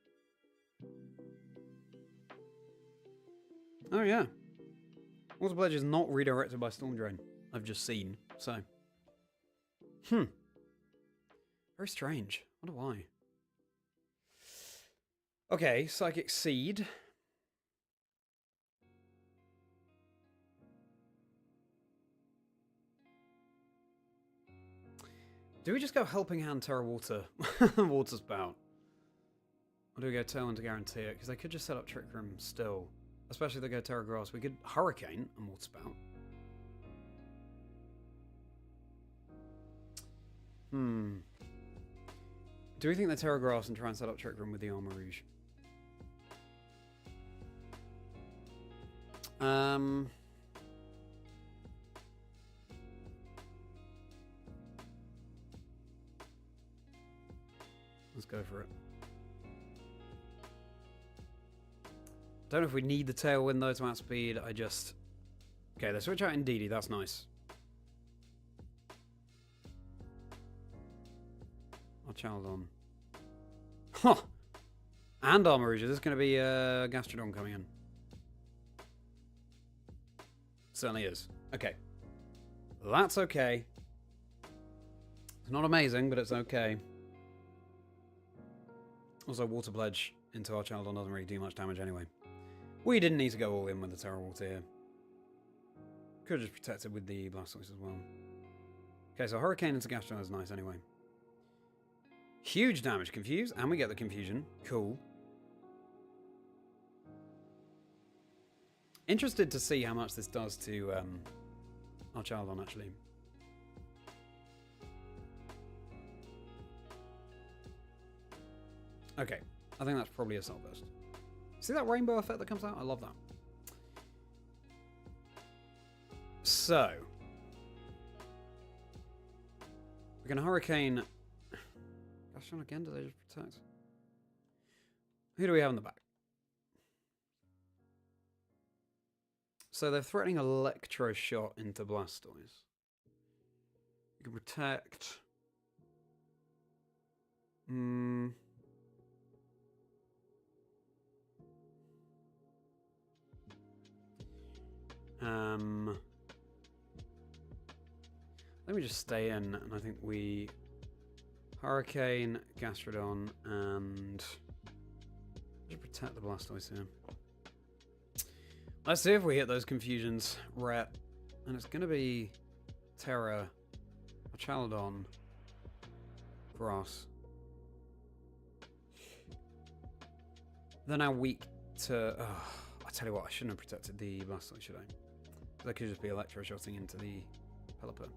Oh, yeah. Water Pledge is not redirected by Storm Drain. I've just seen, so. Very strange. I wonder why. Okay, Psychic Seed. Do we just go Helping Hand, Terra Water, Water Spout? Or do we go Tailwind to guarantee it? Because they could just set up Trick Room still. Especially if they go Terra Grass. We could Hurricane and Water Spout. Do we think they Terra Grass and try and set up Trick Room with the Armor Rouge? Let's go for it. Don't know if we need the Tailwind though to outspeed. I just... Okay, they switch out Indeedee. That's nice. Archaludon. Huh! And Armor Rouge. Is this going to be Gastrodon coming in? Certainly is. Okay. That's okay. It's not amazing, but it's okay. Also, Water Pledge into Archaludon doesn't really do much damage anyway. We didn't need to go all in with the Terra Water here. Could have just protected with the Blastoise as well. Okay, so Hurricane into Gastrodon is nice anyway. Huge damage. Confuse, and we get the Confusion. Cool. Interested to see how much this does to Archaludon, actually. Okay, I think that's probably a Assault Burst. See that rainbow effect that comes out? I love that. So, we're going to Hurricane... Gosh, again, do they just protect? Who do we have in the back? So they're threatening Electro Shot into Blastoise. You can protect... Let me just stay in, and I think we Hurricane, Gastrodon, and just protect the Blastoise here. Let's see if we hit those confusions. Ret, and it's going to be Terra, Archaludon, Grass. They're now weak to. I tell you what, I shouldn't have protected the Blastoise, should I? They could just be Electro Shotting into the Pelipper.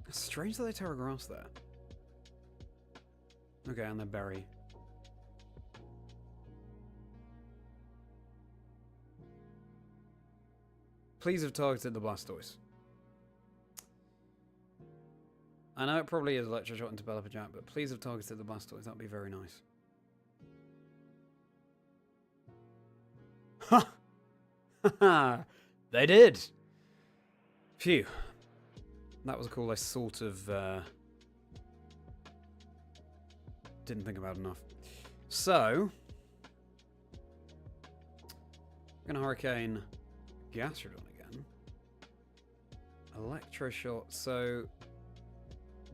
It's strange that they Terra Grass there. Okay, and then Berry. Please have targeted the Blastoise. I know it probably is Electro Shot into Pelipper Jack, but please have targeted the Blastoise. That'd be very nice. Ha! They did! Phew. That was a call I sort of didn't think about enough. So, we're going to Hurricane Gastrodon again. Electro Shot. So,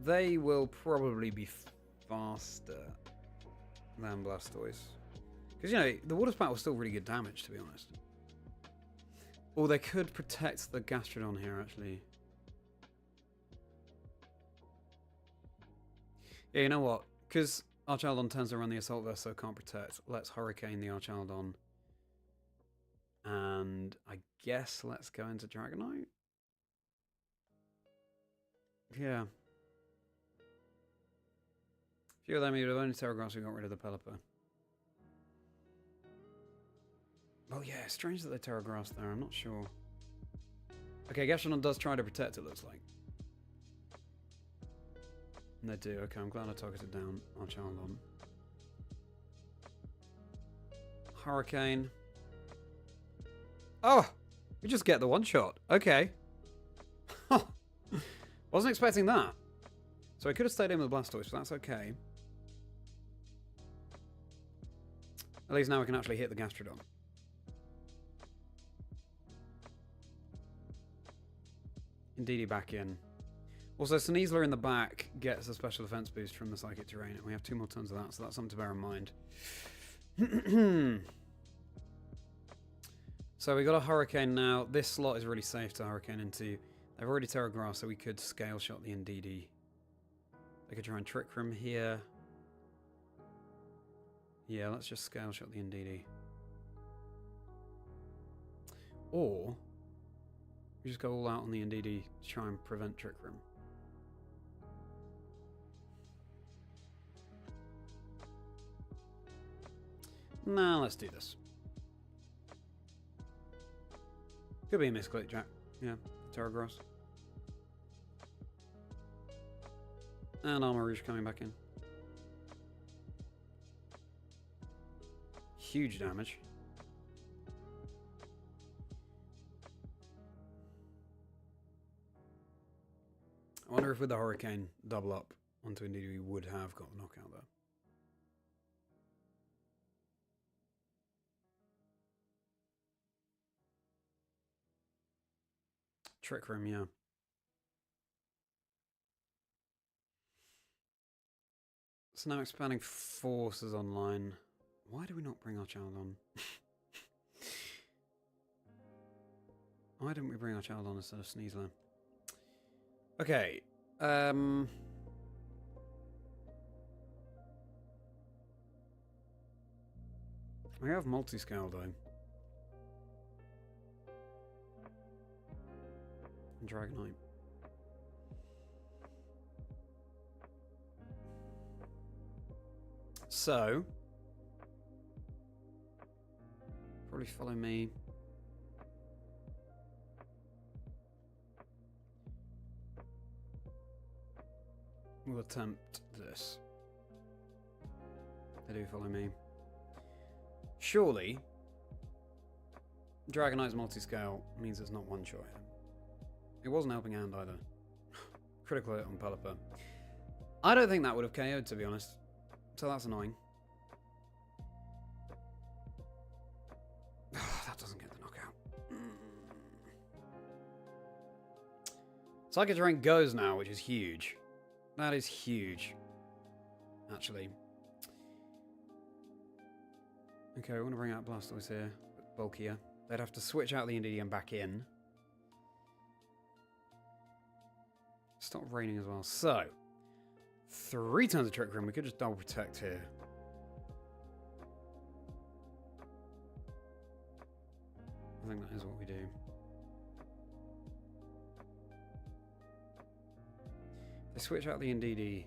they will probably be faster than Blastoise. Because, you know, the Water Spout was still really good damage, to be honest. Or they could protect the Gastrodon here, actually. Yeah, you know what? Because Archaludon tends to run the Assault Vest, so can't protect. Let's Hurricane the Archaludon. And I guess let's go into Dragonite. Yeah. A few of them, you'd have only Terragrass who got rid of the Pelipper. Oh yeah, strange that they Terragrass there, I'm not sure. Okay, Gastrodon does try to protect, it looks like. And they do, okay, I'm glad I targeted down Archaludon. Hurricane. Oh! We just get the one shot. Okay. Wasn't expecting that. So I could have stayed in with Blastoise, but that's okay. At least now we can actually hit the Gastrodon. Indeedee back in. Also, Sneasler in the back gets a special defense boost from the Psychic Terrain, and we have 2 more turns of that, so that's something to bear in mind. So we got a Hurricane now. This slot is really safe to Hurricane into. They've already Terragrass, so we could Scale Shot the Indeedee. They could try and Trick Room here. Yeah, let's just Scale Shot the Indeedee. Or we just go all out on the Indeedee to try and prevent Trick Room. Nah, let's do this. Could be a misclick, Jack. Yeah, Terragrass. And Armarouge coming back in. Huge damage. I wonder if with the Hurricane double up onto Indeedee we would have got a knockout there. Trick Room, yeah. So now expanding forces online. Why do we not bring Archaludon? Why didn't we bring Archaludon instead of Sneasler? Okay. We have multi-scale though. And Dragonite. So probably follow me. We'll attempt this. They do follow me. Surely Dragonite's multi-scale means it's not one-shot him. It wasn't helping hand either. Critical hit on Pelipper. I don't think that would have KO'd, to be honest. So that's annoying. That doesn't get the knockout. Psychic Terrain goes now, which is huge. That is huge. Actually. Okay, we want to bring out Blastoise here. Bulkier. They'd have to switch out the Indeedee and back in. Stop raining as well. So, 3 turns of Trick Room. We could just double protect here. I think that is what we do. They switch out the Indeedee.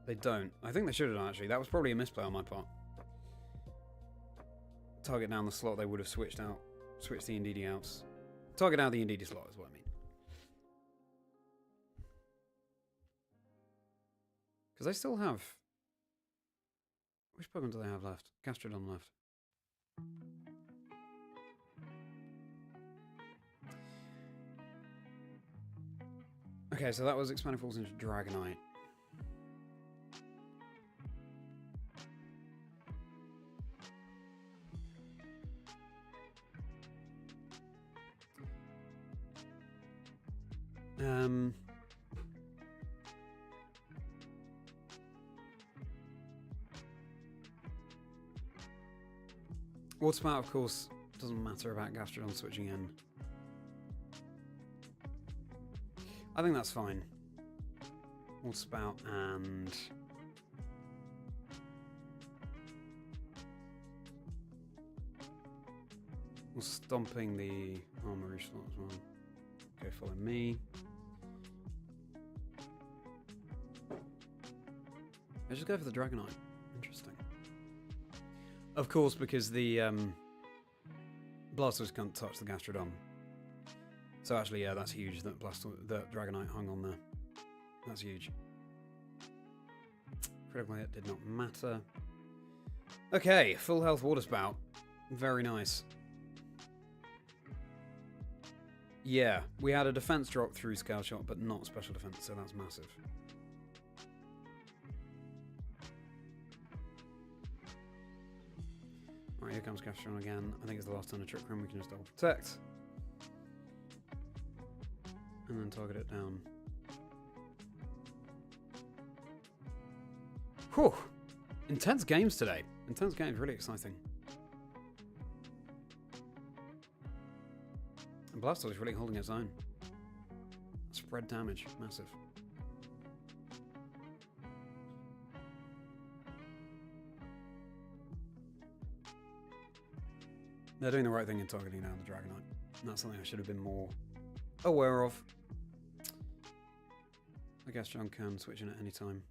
They don't. I think they should have done, actually. That was probably a misplay on my part. Target down the slot, they would have switched the Indeedee out. Target down the Indeedee slot is what I mean. Because they still have... Which Pokemon do they have left? Gastrodon left. Okay, so that was Expanding Force into Dragonite. Water Spout, of course, doesn't matter about Gastrodon switching in. I think that's fine. Water Spout and... we're stomping the Armory slot as well. Okay, follow me. I just go for the Dragonite. Interesting. Of course, because the Blastoise can't touch the Gastrodon. So actually, yeah, that's huge that that Dragonite hung on there. That's huge. Critical hit did not matter. Okay, full health Water Spout. Very nice. Yeah, we had a defense drop through Scale Shot, but not special defense, so that's massive. Right, here comes Gastrodon again. I think it's the last turn of Trick Room. We can just double protect. And then target it down. Whew! Intense games today. Intense games, really exciting. And Blastoise is really holding its own. Spread damage, massive. They're doing the right thing in targeting down the Dragonite. And that's something I should have been more aware of. I guess John can switch in at any time.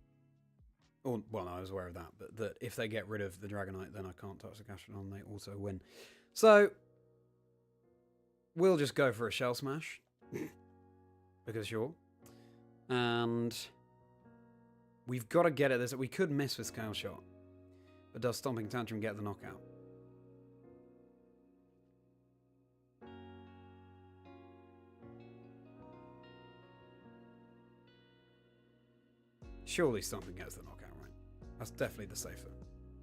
Or, well, no, I was aware of that, but that if they get rid of the Dragonite, then I can't touch the Gastrodon, they also win. So, we'll just go for a Shell Smash. Because sure. And we've got to get at this. We could miss with Scale Shot. But does Stomping Tantrum get the knockout? Surely Stomping gets the knockout, right? That's definitely the safer.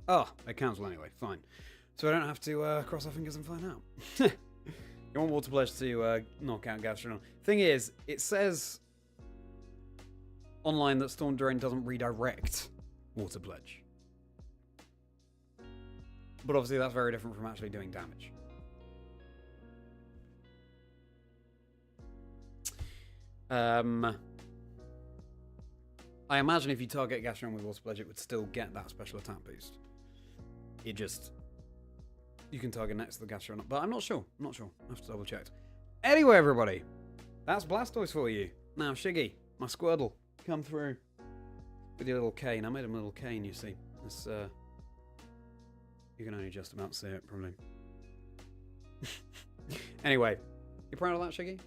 Oh, it cancels anyway. Fine. So I don't have to cross our fingers and find out. You want Water Pledge to knock out Gastrodon. Thing is, it says online that Storm Drain doesn't redirect Water Pledge. But obviously that's very different from actually doing damage. I imagine if you target Gastrodon with Water Pledge, it would still get that special attack boost. It just... You can target next to the Gastrodon, but I'm not sure. I'm not sure. I have to double check. Anyway, everybody, that's Blastoise for you. Now, Shiggy, my Squirtle, come through with your little cane. I made him a little cane, you see. This, you can only just about see it, probably. Anyway, you proud of that, Shiggy?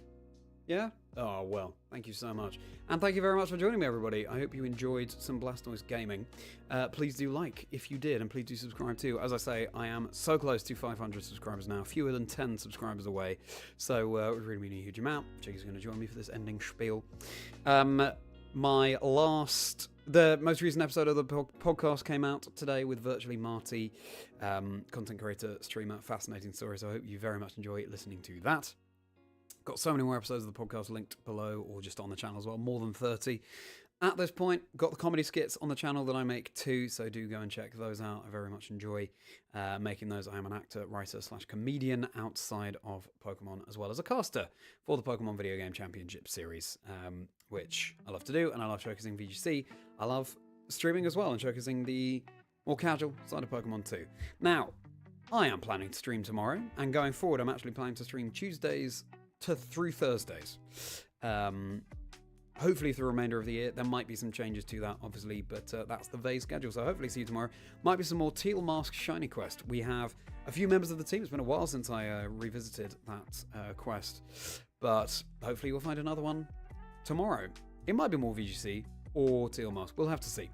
Yeah? Oh, well, thank you so much. And thank you very much for joining me, everybody. I hope you enjoyed some Blastoise gaming. Please do like if you did, and please do subscribe too. As I say, I am so close to 500 subscribers now, fewer than 10 subscribers away. So it would really mean a huge amount. Jiggy's going to join me for this ending spiel. The most recent episode of the podcast came out today with Virtually Marty, content creator, streamer, fascinating story. So I hope you very much enjoy listening to that. Got so many more episodes of the podcast linked below or just on the channel as well, more than 30. At this point, got the comedy skits on the channel that I make too, so do go and check those out. I very much enjoy making those. I am an actor, writer / comedian outside of Pokemon, as well as a caster for the Pokemon Video Game Championship series, which I love to do, and I love showcasing VGC. I love streaming as well and showcasing the more casual side of Pokemon too. Now, I am planning to stream tomorrow, and going forward, I'm actually planning to stream Tuesdays through Thursdays. Hopefully for the remainder of the year. There might be some changes to that, obviously, but that's the vague schedule, so hopefully see you tomorrow. Might be some more Teal Mask Shiny Quest. We have a few members of the team. It's been a while since I revisited that quest, but hopefully we'll find another one tomorrow. It might be more VGC or Teal Mask. We'll have to see.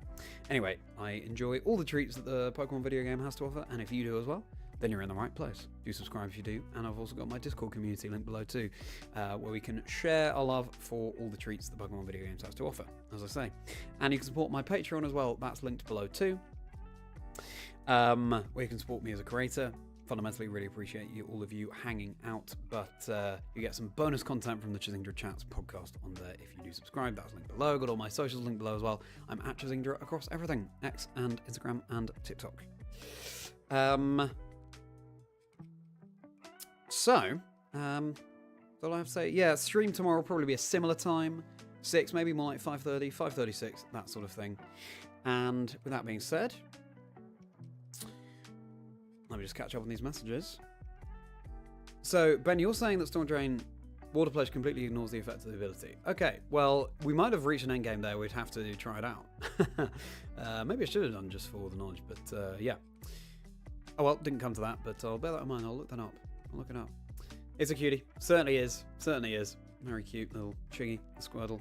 Anyway, I enjoy all the treats that the Pokemon video game has to offer, and if you do as well, then you're in the right place. Do subscribe if you do, and I've also got my Discord community linked below too, where we can share our love for all the treats the Pokemon video games has to offer, as I say. And you can support my Patreon as well, that's linked below too, where you can support me as a creator. Fundamentally, really appreciate all of you hanging out, but you get some bonus content from the Chazingdra Chats podcast on there if you do subscribe. That's linked below. Got all my socials linked below as well. I'm at Chazingdra across everything, X and Instagram and TikTok. So, all I have to say, yeah, stream tomorrow will probably be a similar time, 6, maybe more like 5:30, 5:36, that sort of thing. And with that being said, let me just catch up on these messages. So, Ben, you're saying that Storm Drain Water Pledge completely ignores the effect of the ability. Okay, well, we might have reached an endgame there. We'd have to try it out. Maybe I should have done just for the knowledge, but yeah. Oh, well, didn't come to that, but I'll bear that in mind. I'll look that up. I'll look it up. It's a cutie. Certainly is. Certainly is. Very cute little chiggy, the Squirtle.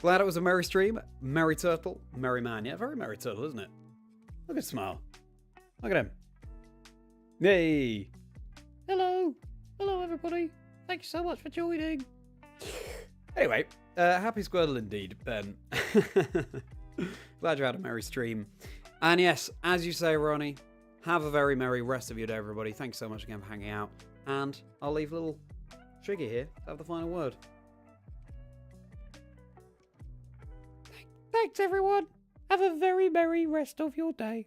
Glad it was a merry stream. Merry turtle. Merriman. Yeah, very merry turtle, isn't it? Look at his smile. Look at him. Yay. Hello. Hello, everybody. Thank you so much for joining. Anyway, happy Squirtle indeed, Ben. Glad you had a merry stream. And yes, as you say, Ronnie, have a very merry rest of your day, everybody. Thanks so much again for hanging out. And I'll leave little Trigger here to have the final word. Thanks, everyone. Have a very merry rest of your day.